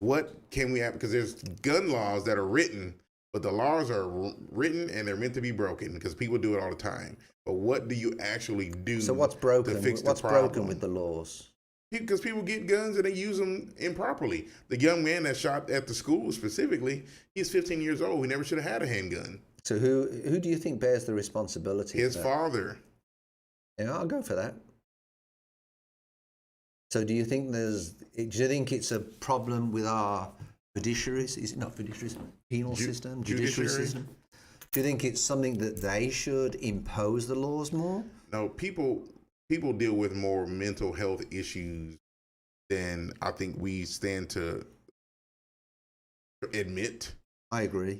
Speaker 3: What can we have? Because there's gun laws that are written, but the laws are written and they're meant to be broken because people do it all the time. But what do you actually do?
Speaker 1: So what's broken?
Speaker 3: To fix
Speaker 1: what's
Speaker 3: the problem?
Speaker 1: Broken with the laws?
Speaker 3: Because people get guns and they use them improperly. The young man that shot at the school specifically, he's 15 years old. He never should have had a handgun.
Speaker 1: So who do you think bears the responsibility?
Speaker 3: His father.
Speaker 1: Yeah, I'll go for that. So do you think it's a problem with our judiciaries? Is it not judiciaries? Penal system? Judiciary system? Do you think it's something that they should impose the laws more?
Speaker 3: No, people deal with more mental health issues than I think we stand to admit.
Speaker 1: I agree.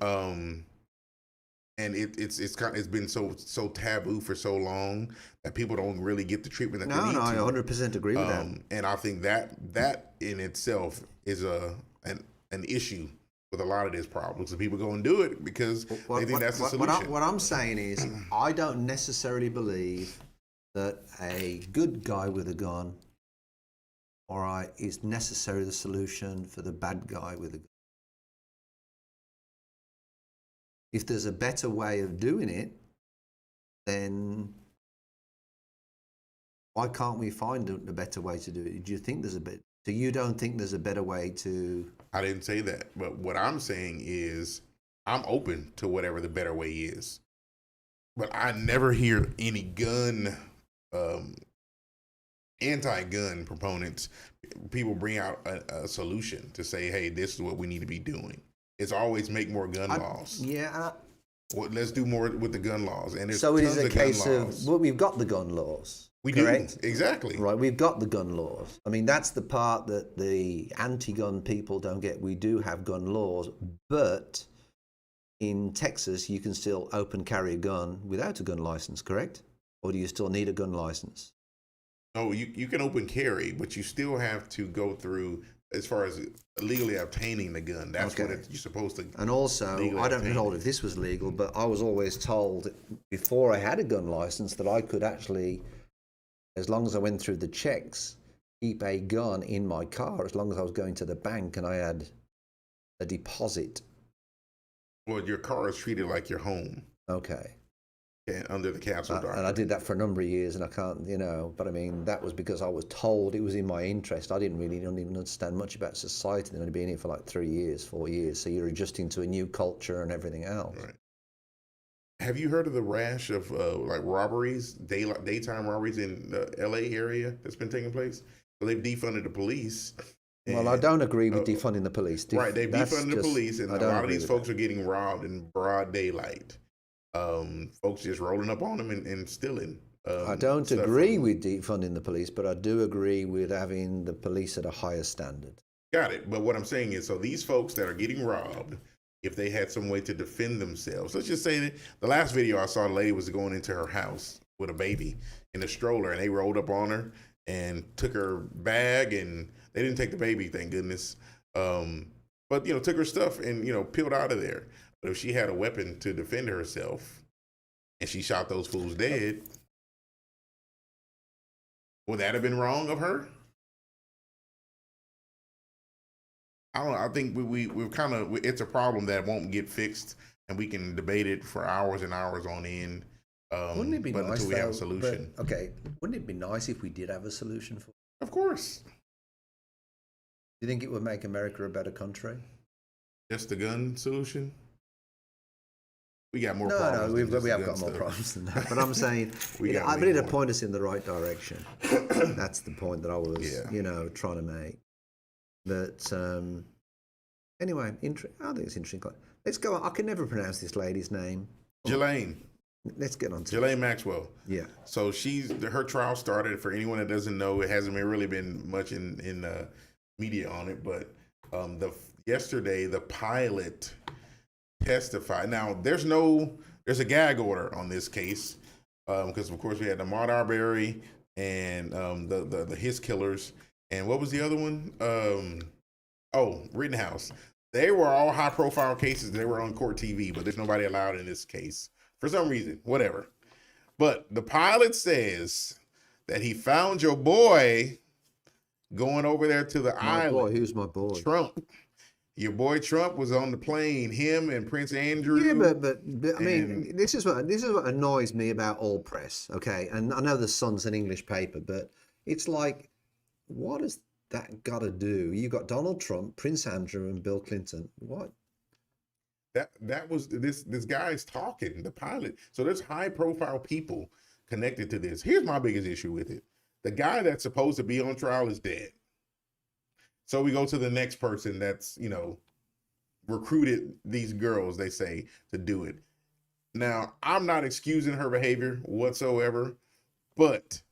Speaker 3: And it's been so taboo for so long that people don't really get the treatment that they need to.
Speaker 1: I 100% agree with that.
Speaker 3: And I think that in itself is an issue with a lot of these problems. So people go and do it because they think that's the solution.
Speaker 1: What I'm saying is, I don't necessarily believe that a good guy with a gun, all right, is necessarily the solution for the bad guy with a gun. If there's a better way of doing it, then why can't we find a better way to do it? Do you think so you don't think there's a better way to?
Speaker 3: I didn't say that, but what I'm saying is I'm open to whatever the better way is. But I never hear any anti-gun proponents, people bring out a solution to say, hey, this is what we need to be doing. It's always make more gun laws.
Speaker 1: Yeah.
Speaker 3: Well, let's do more with the gun laws. And there's
Speaker 1: so it
Speaker 3: tons
Speaker 1: is a
Speaker 3: of gun
Speaker 1: case
Speaker 3: laws.
Speaker 1: of, well, we've got the gun laws.
Speaker 3: We
Speaker 1: correct?
Speaker 3: do, exactly.
Speaker 1: Right, we've got the gun laws. I mean, that's the part that the anti-gun people don't get. We do have gun laws, but in Texas, you can still open carry a gun without a gun license, correct? Or do you still need a gun license?
Speaker 3: No, you can open carry, but you still have to go through as far as legally obtaining the gun. That's what you're supposed to.
Speaker 1: And also, I don't know if this was legal, but I was always told before I had a gun license that I could actually, as long as I went through the checks, keep a gun in my car as long as I was going to the bank and I had a deposit.
Speaker 3: Well, your car is treated like your home.
Speaker 1: Okay.
Speaker 3: Under the castle doctrine.
Speaker 1: And I did that for a number of years, and I can't, but I mean, that was because I was told it was in my interest. I didn't even understand much about society. I'd only been here for like 3 years, 4 years. So you're adjusting to a new culture and everything else.
Speaker 3: Right. Have you heard of the rash of like robberies, daytime robberies in the LA area that's been taking place? So they've defunded the police.
Speaker 1: Well, I don't agree with defunding the police.
Speaker 3: Right, they've defunded the police, and a lot of these folks are getting robbed in broad daylight. Folks just rolling up on them and stealing.
Speaker 1: I don't agree with defunding the police, but I do agree with having the police at a higher standard.
Speaker 3: Got it. But what I'm saying is, so these folks that are getting robbed, if they had some way to defend themselves, let's just say that the last video I saw, the lady was going into her house with a baby in a stroller, and they rolled up on her and took her bag, and they didn't take the baby, thank goodness. But took her stuff and peeled out of there. But if she had a weapon to defend herself and she shot those fools dead, would that have been wrong of her? I don't know. I think we're kind of, it's a problem that won't get fixed, and we can debate it for hours and hours on end.
Speaker 1: Wouldn't it be nice
Speaker 3: until we have a solution?
Speaker 1: Wouldn't it be nice if we did have a solution for it?
Speaker 3: Of course.
Speaker 1: Do you think it would make America a better country?
Speaker 3: Just the gun solution? We got more
Speaker 1: No,
Speaker 3: problems.
Speaker 1: we
Speaker 3: than just
Speaker 1: have
Speaker 3: gun
Speaker 1: got more
Speaker 3: stuff.
Speaker 1: problems than that. But I'm saying,
Speaker 3: We got
Speaker 1: but
Speaker 3: way
Speaker 1: it'll
Speaker 3: more.
Speaker 1: point us in the right direction. That's the point that I was,
Speaker 3: Yeah.
Speaker 1: trying to make. But anyway, I think it's interesting. Let's go on. I can never pronounce this lady's name.
Speaker 3: Jelaine.
Speaker 1: Let's get on to
Speaker 3: Jelaine Maxwell.
Speaker 1: Yeah.
Speaker 3: So her trial started. For anyone that doesn't know, it hasn't really been much in media on it, but yesterday the pilot testified. Now there's a gag order on this case because of course we had the Ahmaud Arbery and the his killers, and what was the other one? Rittenhouse. They were all high profile cases. They were on court TV, but there's nobody allowed in this case for some reason, whatever. But the pilot says that he found your boy going over there to the island.
Speaker 1: Boy, who's my boy?
Speaker 3: Trump. Your boy Trump was on the plane. Him and Prince Andrew.
Speaker 1: Yeah, but I mean, this is what annoys me about all press. Okay, and I know the Sun's an English paper, but it's like, what has that got to do? You got Donald Trump, Prince Andrew, and Bill Clinton. What?
Speaker 3: That was this guy's talking, the pilot. So there's high profile people connected to this. Here's my biggest issue with it. The guy that's supposed to be on trial is dead. So we go to the next person that's, recruited these girls, they say, to do it. Now, I'm not excusing her behavior whatsoever, but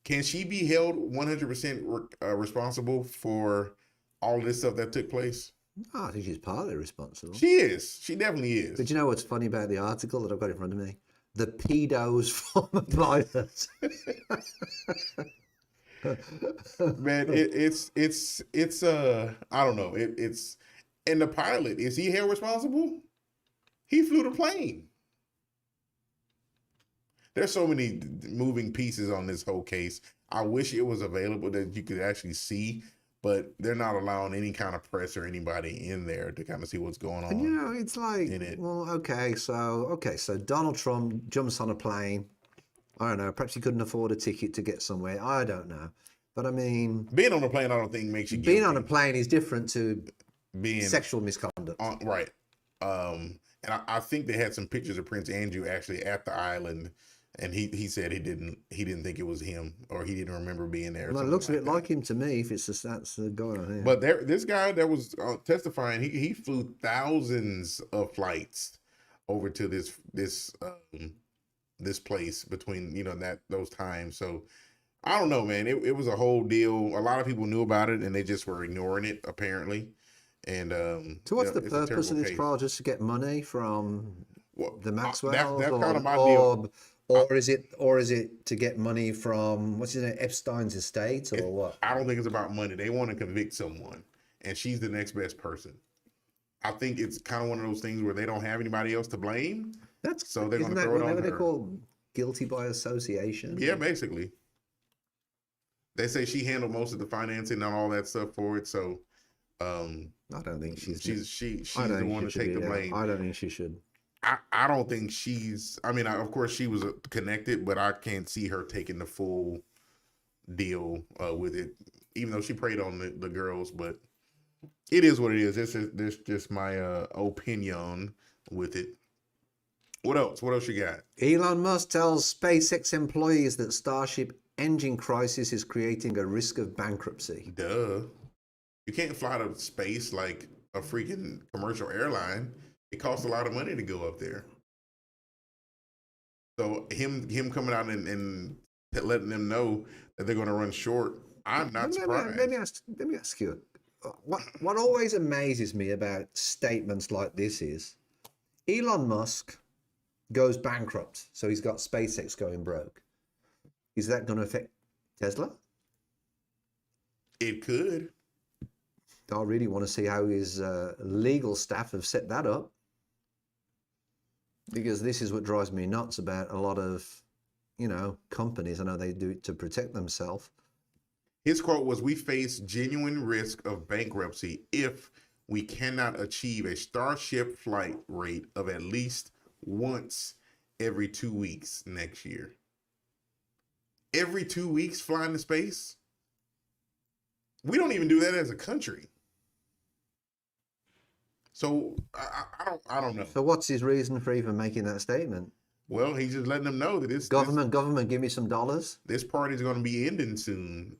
Speaker 3: can she be held 100% responsible for all this stuff that took place?
Speaker 1: Oh, I think she's partly responsible.
Speaker 3: She is. She definitely is.
Speaker 1: But you know what's funny about the article that I've got in front of me? The pedos form a pilot.
Speaker 3: Man, it's I don't know. It's and the pilot, is he held responsible? He flew the plane. There's so many moving pieces on this whole case. I wish it was available that you could actually see, but they're not allowing any kind of press or anybody in there to kind of see what's going on.
Speaker 1: And it's like,
Speaker 3: in it.
Speaker 1: well, okay, so Donald Trump jumps on a plane. I don't know, perhaps he couldn't afford a ticket to get somewhere. I don't know. But I mean,
Speaker 3: being on a plane, I don't think makes you
Speaker 1: being
Speaker 3: guilty.
Speaker 1: on a plane is different to
Speaker 3: being
Speaker 1: sexual misconduct.
Speaker 3: Right. And I think they had some pictures of Prince Andrew actually at the island, and he said he didn't think it was him, or he didn't remember being there.
Speaker 1: Well, it looks a bit like him to me. If that's the guy on here.
Speaker 3: But this guy that was testifying, he flew thousands of flights over to this place between those times. So I don't know, man. It was a whole deal. A lot of people knew about it, and they just were ignoring it apparently. And
Speaker 1: so what's the purpose of this trial? Just to get money from the Maxwells,
Speaker 3: that's kind of my deal.
Speaker 1: Or is it to get money from what's his name, Epstein's estate, or what?
Speaker 3: I don't think it's about money. They want to convict someone, and she's the next best person. I think it's kind of one of those things where they don't have anybody else to blame. So they're going to throw it on her.
Speaker 1: Isn't that what they call guilty by association?
Speaker 3: Yeah, basically. They say she handled most of the financing and all that stuff for it. So
Speaker 1: I don't think she's
Speaker 3: the one to take the blame.
Speaker 1: I don't think she should.
Speaker 3: I don't think she's. I mean, of course she was connected, but I can't see her taking the full deal with it. Even though she preyed on the girls, but it is what it is. This is just my opinion with it. What else? What else you got?
Speaker 1: Elon Musk tells SpaceX employees that Starship engine crisis is creating a risk of bankruptcy.
Speaker 3: Duh. You can't fly to space like a freaking commercial airline. It costs a lot of money to go up there. So him coming out and letting them know that they're going to run short, I'm not surprised.
Speaker 1: Let me ask you, what always amazes me about statements like this is Elon Musk goes bankrupt, so he's got SpaceX going broke. Is that going to affect Tesla?
Speaker 3: It could.
Speaker 1: I really want to see how his legal staff have set that up. Because this is what drives me nuts about a lot of, companies. I know they do it to protect themselves.
Speaker 3: His quote was, "We face genuine risk of bankruptcy if we cannot achieve a Starship flight rate of at least once every 2 weeks next year." Every 2 weeks flying to space? We don't even do that as a country. So I don't know.
Speaker 1: So what's his reason for even making that statement?
Speaker 3: Well, he's just letting them know that
Speaker 1: Government, give me some dollars.
Speaker 3: This party's going to be ending soon.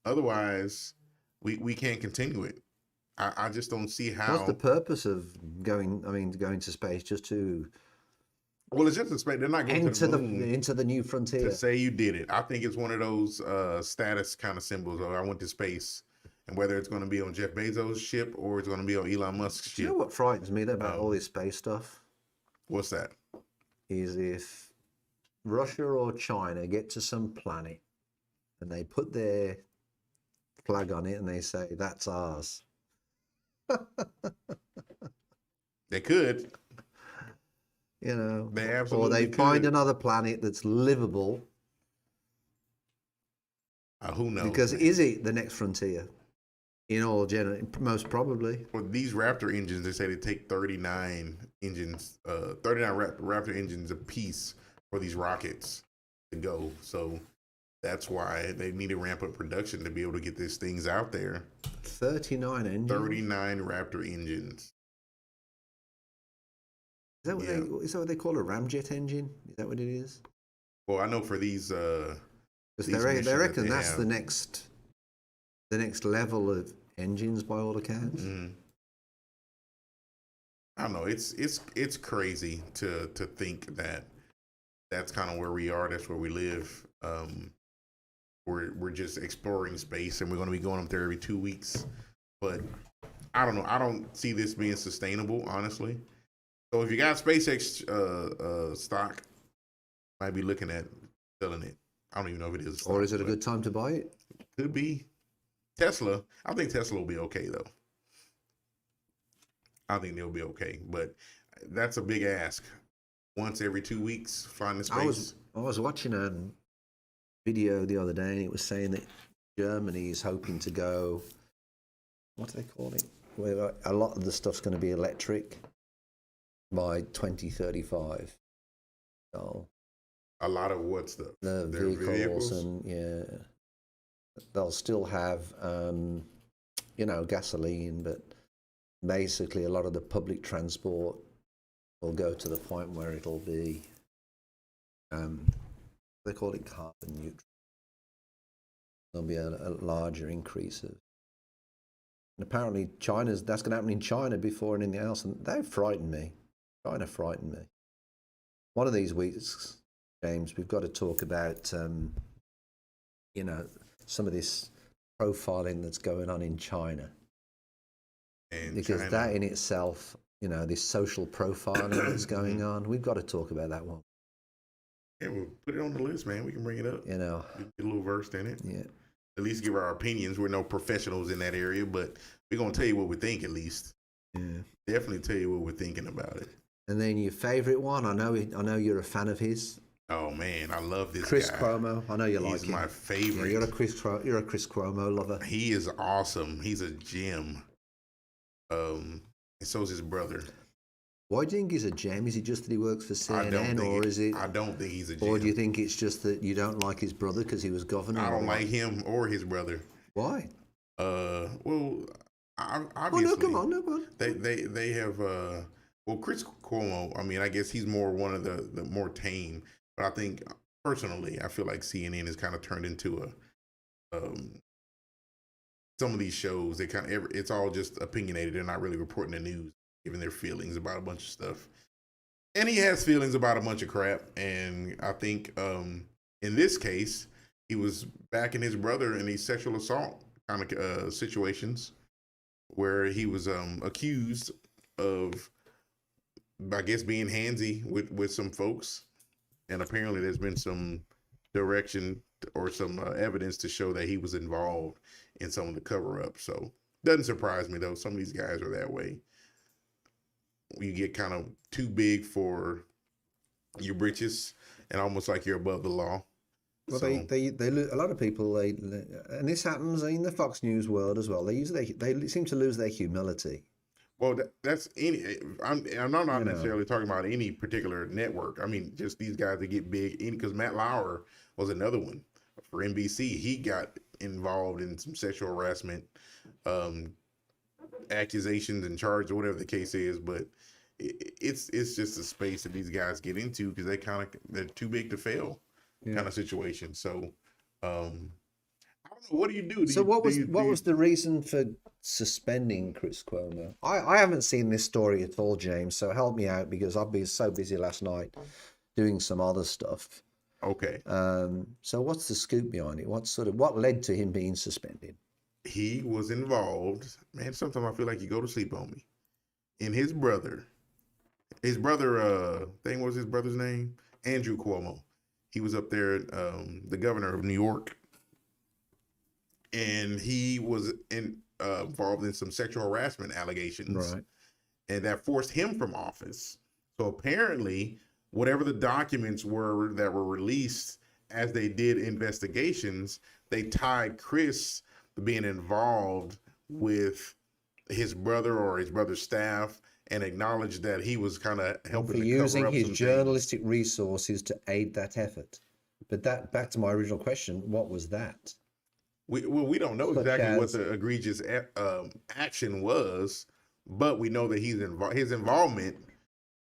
Speaker 3: Otherwise, we can't continue it. I just don't see how.
Speaker 1: What's the purpose of going to space just to?
Speaker 3: Well, it's just a space. They're not going to the moon
Speaker 1: into the new frontier.
Speaker 3: To say you did it. I think it's one of those status kind of symbols. I went to space, and whether it's going to be on Jeff Bezos' ship or it's going to be on Elon Musk's ship.
Speaker 1: You know what frightens me about all this space stuff?
Speaker 3: What's that?
Speaker 1: Is if Russia or China get to some planet and they put their flag on it and they say, that's ours.
Speaker 3: They could.
Speaker 1: You know,
Speaker 3: they absolutely
Speaker 1: or they
Speaker 3: could.
Speaker 1: find another planet that's livable.
Speaker 3: Who knows?
Speaker 1: Because is it the next frontier? In all most probably.
Speaker 3: For these Raptor engines, they say they take 39 engines, 39 Raptor engines a piece for these rockets to go. So that's why they need to ramp up production to be able to get these things out there.
Speaker 1: 39 engines?
Speaker 3: 39 Raptor engines.
Speaker 1: Is that what they call a ramjet engine? Is that what it is?
Speaker 3: Well, I know for these
Speaker 1: they reckon that's the next level of engines by all accounts.
Speaker 3: Mm-hmm. I don't know. It's crazy to think that that's kind of where we are. That's where we live. We're just exploring space, and we're going to be going up there every 2 weeks. But I don't know. I don't see this being sustainable, honestly. So if you got SpaceX stock, might be looking at selling it. I don't even know if it is.
Speaker 1: Or is it a good time to buy it?
Speaker 3: Could be. Tesla. I think Tesla will be okay though. I think they'll be okay, but that's a big ask. Once every 2 weeks, flying in space.
Speaker 1: I was watching a video the other day, and it was saying that Germany is hoping to go. What do they call it? Well, a lot of the stuff's going to be electric by 2035. So
Speaker 3: a lot of what stuff?
Speaker 1: The vehicles and they'll still have gasoline, but basically a lot of the public transport will go to the point where it'll be they call it carbon neutral. There'll be a larger increase of, and apparently that's going to happen in China before anything else, and they frightened me. China frightened me. One of these weeks, James, we've got to talk about some of this profiling that's going on in China.
Speaker 3: And
Speaker 1: because
Speaker 3: China,
Speaker 1: that in itself, this social profiling that's going on, we've got to talk about that one.
Speaker 3: Yeah, we'll put it on the list, man. We can bring it up. We can get a little versed in it.
Speaker 1: Yeah.
Speaker 3: At least give our opinions. We're no professionals in that area, but we're going to tell you what we think at least.
Speaker 1: Yeah.
Speaker 3: Definitely tell you what we're thinking about it.
Speaker 1: And then your favorite one, I know you're a fan of his.
Speaker 3: Oh man, I love this
Speaker 1: Chris
Speaker 3: guy.
Speaker 1: Cuomo. I know you like him.
Speaker 3: He's my favorite.
Speaker 1: Yeah, you're a Chris Cuomo lover.
Speaker 3: He is awesome. He's a gem. And so's his brother.
Speaker 1: Why do you think he's a gem? Is it just that he works for CNN, or is it?
Speaker 3: I don't think he's a gem.
Speaker 1: Or do you think it's just that you don't like his brother because he was governor?
Speaker 3: I don't like him or his brother.
Speaker 1: Why?
Speaker 3: Well, obviously.
Speaker 1: Oh no, come on, no, come on.
Speaker 3: They have Chris Cuomo. I mean, I guess he's more one of the more tame. But I think personally, I feel like CNN has kind of turned into some of these shows. It's all just opinionated. They're not really reporting the news, giving their feelings about a bunch of stuff. And he has feelings about a bunch of crap. And I think in this case, he was backing his brother in these sexual assault kind of situations where he was accused of, I guess, being handsy with some folks. And apparently there's been some direction or some evidence to show that he was involved in some of the cover up. So doesn't surprise me though. Some of these guys are that way. You get kind of too big for your britches and almost like you're above the law.
Speaker 1: Well,
Speaker 3: So-
Speaker 1: they a lot of people and this happens in the Fox News world as well. They seem to lose their humility.
Speaker 3: Well, that's any. I'm not
Speaker 1: You know.
Speaker 3: necessarily talking about any particular network. I mean, just these guys that get big. Because Matt Lauer was another one for NBC. He got involved in some sexual harassment accusations and charged or whatever the case is, but it's just a space that these guys get into because they're too big to fail kind of situation. So I don't know. What do you do?
Speaker 1: So what was the reason for suspending Chris Cuomo? I haven't seen this story at all, James. So help me out because I've been so busy last night doing some other stuff.
Speaker 3: Okay.
Speaker 1: So what's the scoop behind it? What led to him being suspended?
Speaker 3: He was involved. Man, sometimes I feel like you go to sleep on me. And his brother, what was his brother's name? Andrew Cuomo. He was up there, the governor of New York. And he was involved in some sexual harassment allegations. Right. And that forced him from office. So apparently, whatever the documents were that were released as they did investigations, they tied Chris to being involved with his brother or his brother's staff and acknowledged that he was kind of helping
Speaker 1: for using his journalistic resources to aid that effort. But that, back to my original question, what was that?
Speaker 3: We don't know exactly what the egregious action was, but we know that his involvement,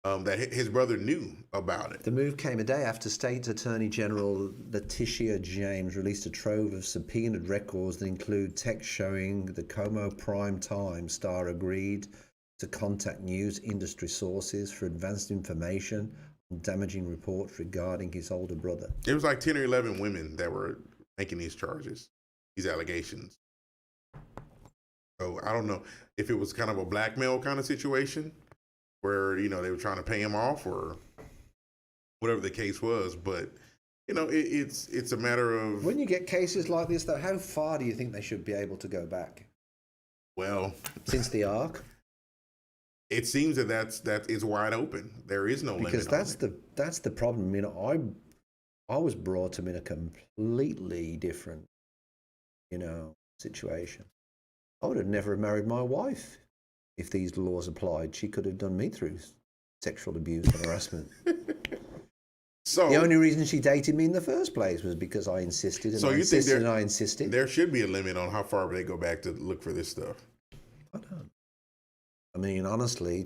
Speaker 3: that his brother knew about it.
Speaker 1: The move came a day after State Attorney General Letitia James released a trove of subpoenaed records that include text showing the Cuomo prime time star agreed to contact news industry sources for advanced information on damaging reports regarding his older brother.
Speaker 3: It was like 10 or 11 women that were making these charges, these allegations. So I don't know if it was kind of a blackmail kind of situation where, they were trying to pay him off or whatever the case was. But, it's a matter of...
Speaker 1: When you get cases like this, though, how far do you think they should be able to go back?
Speaker 3: Well...
Speaker 1: Since the arc?
Speaker 3: It seems that is wide open. There is no limit.
Speaker 1: Because that's the problem. I was brought up in a completely different, situation. I would have never married my wife if these laws applied. She could have done me through sexual abuse and harassment. So the only reason she dated me in the first place was because I insisted and I insisted.
Speaker 3: There should be a limit on how far they go back to look for this stuff.
Speaker 1: I don't. Honestly,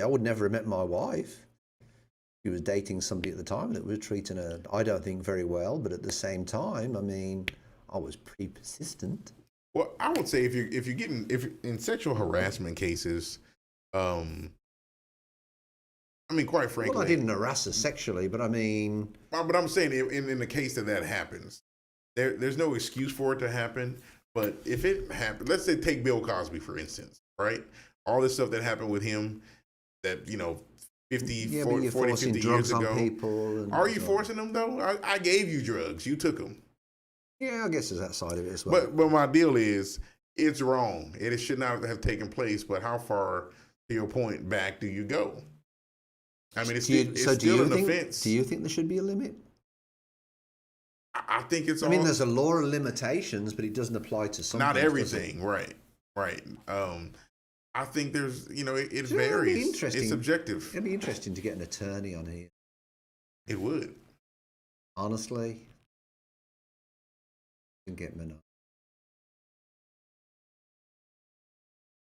Speaker 1: I would never have met my wife. She was dating somebody at the time that was treating her, I don't think, very well. But at the same time, I was pretty persistent.
Speaker 3: Well, I would say if you're in sexual harassment cases, quite frankly,
Speaker 1: well, I didn't harass her sexually, but
Speaker 3: But I'm saying in the case that happens, there's no excuse for it to happen. But if it happened, let's say take Bill Cosby for instance, right? All this stuff that happened with him, that 40, 50 years ago. Are you forcing them though? I gave you drugs, you took them.
Speaker 1: Yeah, I guess there's that side of it as well.
Speaker 3: But my deal is, it's wrong. It should not have taken place. But how far, to your point, back do you go? It's still an offense.
Speaker 1: Do you think there should be a limit?
Speaker 3: I think it's.
Speaker 1: There's a law of limitations, but it doesn't apply to some.
Speaker 3: Not everything, right? I think there's, it varies. It's subjective.
Speaker 1: It'd be interesting to get an attorney on here.
Speaker 3: It would.
Speaker 1: Honestly. Get me.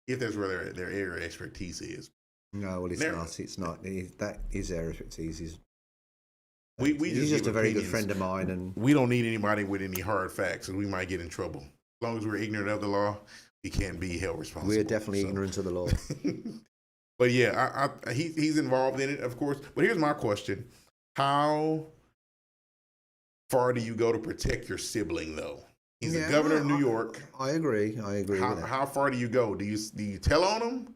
Speaker 3: If that's where their area of expertise is.
Speaker 1: No, well, it's not. It's not. That is their expertise.
Speaker 3: He's
Speaker 1: just a very good friend of mine, and
Speaker 3: we don't need anybody with any hard facts, and we might get in trouble. As long as we're ignorant of the law, we can't be held responsible.
Speaker 1: We're definitely ignorant of the law.
Speaker 3: But yeah, he's involved in it, of course. But here's my question: how far do you go to protect your sibling, though? He's the governor of New York.
Speaker 1: I agree. With that.
Speaker 3: How far do you go? Do you tell on him?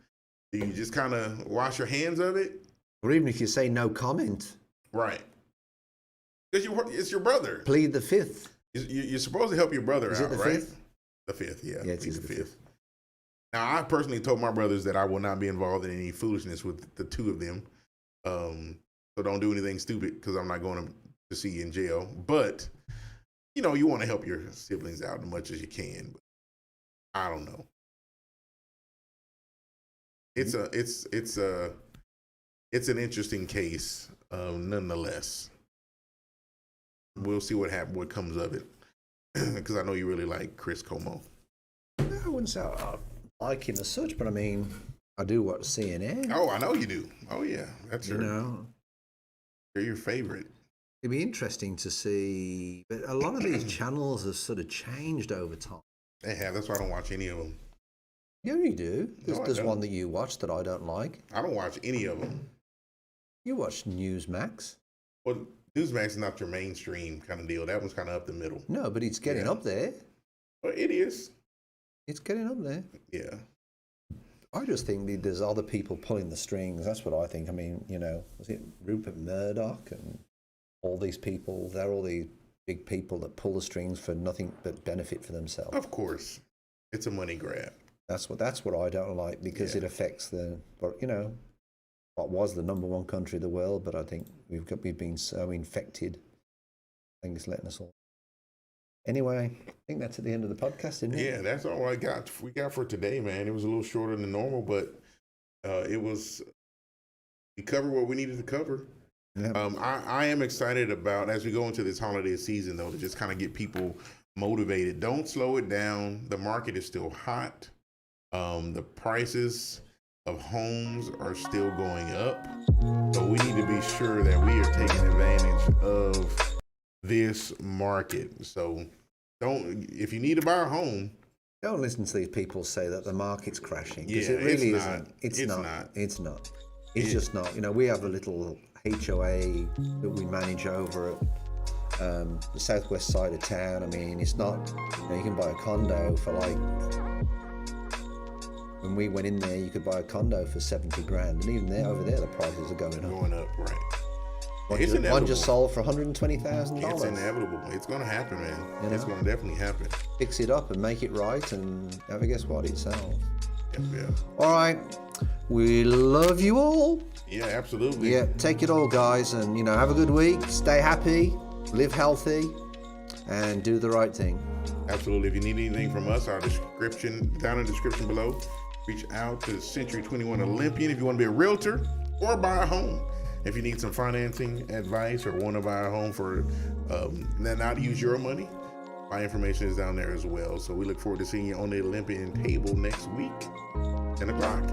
Speaker 3: Do you just kind of wash your hands of it?
Speaker 1: Or even if you say no comment.
Speaker 3: Right. Because it's your brother.
Speaker 1: Plead the fifth.
Speaker 3: You're supposed to help your brother out, right?
Speaker 1: Fifth?
Speaker 3: The fifth, yeah.
Speaker 1: Yeah, it's the fifth.
Speaker 3: Now, I personally told my brothers that I will not be involved in any foolishness with the two of them. So don't do anything stupid because I'm not going to see you in jail. But, you want to help your siblings out as much as you can. But I don't know. It's an interesting case, nonetheless. We'll see what comes of it, because I know you really like Chris Cuomo.
Speaker 1: No, I wouldn't say like him as such, but I mean, I do watch CNN.
Speaker 3: Oh, I know you do. Oh yeah, that's
Speaker 1: You know,
Speaker 3: they're your favorite.
Speaker 1: it'd be interesting to see. But a lot of these channels have sort of changed over time.
Speaker 3: They have. That's why I don't watch any of them.
Speaker 1: Yeah, you do.
Speaker 3: No, I
Speaker 1: There's
Speaker 3: don't.
Speaker 1: one that you watch that I don't like.
Speaker 3: I don't watch any of them.
Speaker 1: You watch Newsmax.
Speaker 3: Well, Newsmax is not your mainstream kind of deal. That one's kind of up the middle.
Speaker 1: No, but it's getting
Speaker 3: Yeah.
Speaker 1: up there.
Speaker 3: But it is.
Speaker 1: It's getting up there.
Speaker 3: Yeah.
Speaker 1: I just think there's other people pulling the strings. That's what I think. I mean, you know, was it Rupert Murdoch and all these people? They're all these big people that pull the strings for nothing but benefit for themselves.
Speaker 3: Of course. It's a money grab.
Speaker 1: That's what I don't like, because it affects what was the number one country in the world, but I think we've been so infected. I think it's letting us all. Anyway, I think that's at the end of the podcast, isn't it?
Speaker 3: Yeah, that's all we got for today, man. It was a little shorter than normal, but we covered what we needed to cover.
Speaker 1: Yeah.
Speaker 3: I am excited about, as we go into this holiday season, though, to just kind of get people motivated. Don't slow it down. The market is still hot. The prices of homes are still going up. So we need to be sure that we are taking advantage of this market. So if you need to buy a home,
Speaker 1: Don't listen to these people say that the market's crashing, because
Speaker 3: Yeah,
Speaker 1: it really
Speaker 3: it's
Speaker 1: isn't.
Speaker 3: not.
Speaker 1: It's
Speaker 3: It's
Speaker 1: not.
Speaker 3: not.
Speaker 1: It's not. It's just not. You know, we have a little HOA that we manage over at the southwest side of town. I mean, it's not. You know, you can buy a condo for like. When we went in there, you could buy a condo for 70 grand, and even there, over there, the prices are going up.
Speaker 3: going up, right?
Speaker 1: One
Speaker 3: It's
Speaker 1: just
Speaker 3: inevitable.
Speaker 1: sold for $120,000.
Speaker 3: It's inevitable. It's going to happen, man.
Speaker 1: You
Speaker 3: It's
Speaker 1: know?
Speaker 3: going to definitely happen.
Speaker 1: Fix it up and make it right, and ever guess what? It sells.
Speaker 3: Yeah.
Speaker 1: All right, we love you all.
Speaker 3: Yeah, absolutely.
Speaker 1: Yeah, take it all, guys, and you know, have a good week. Stay happy, live healthy, and do the right thing.
Speaker 3: Absolutely. If you need anything from us, our description down in the description below. Reach out to Century 21 Olympian if you want to be a realtor or buy a home. If you need some financing advice or want to buy a home for not use your money, my information is down there as well. So we look forward to seeing you on the Olympian Table next week, 10 o'clock.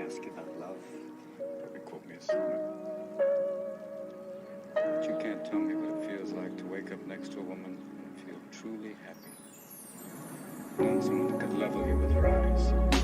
Speaker 4: Ask you about love, probably quote me a sonnet. But you can't tell me what it feels like to wake up next to a woman and feel truly happy. Knowing someone that could level you with her eyes.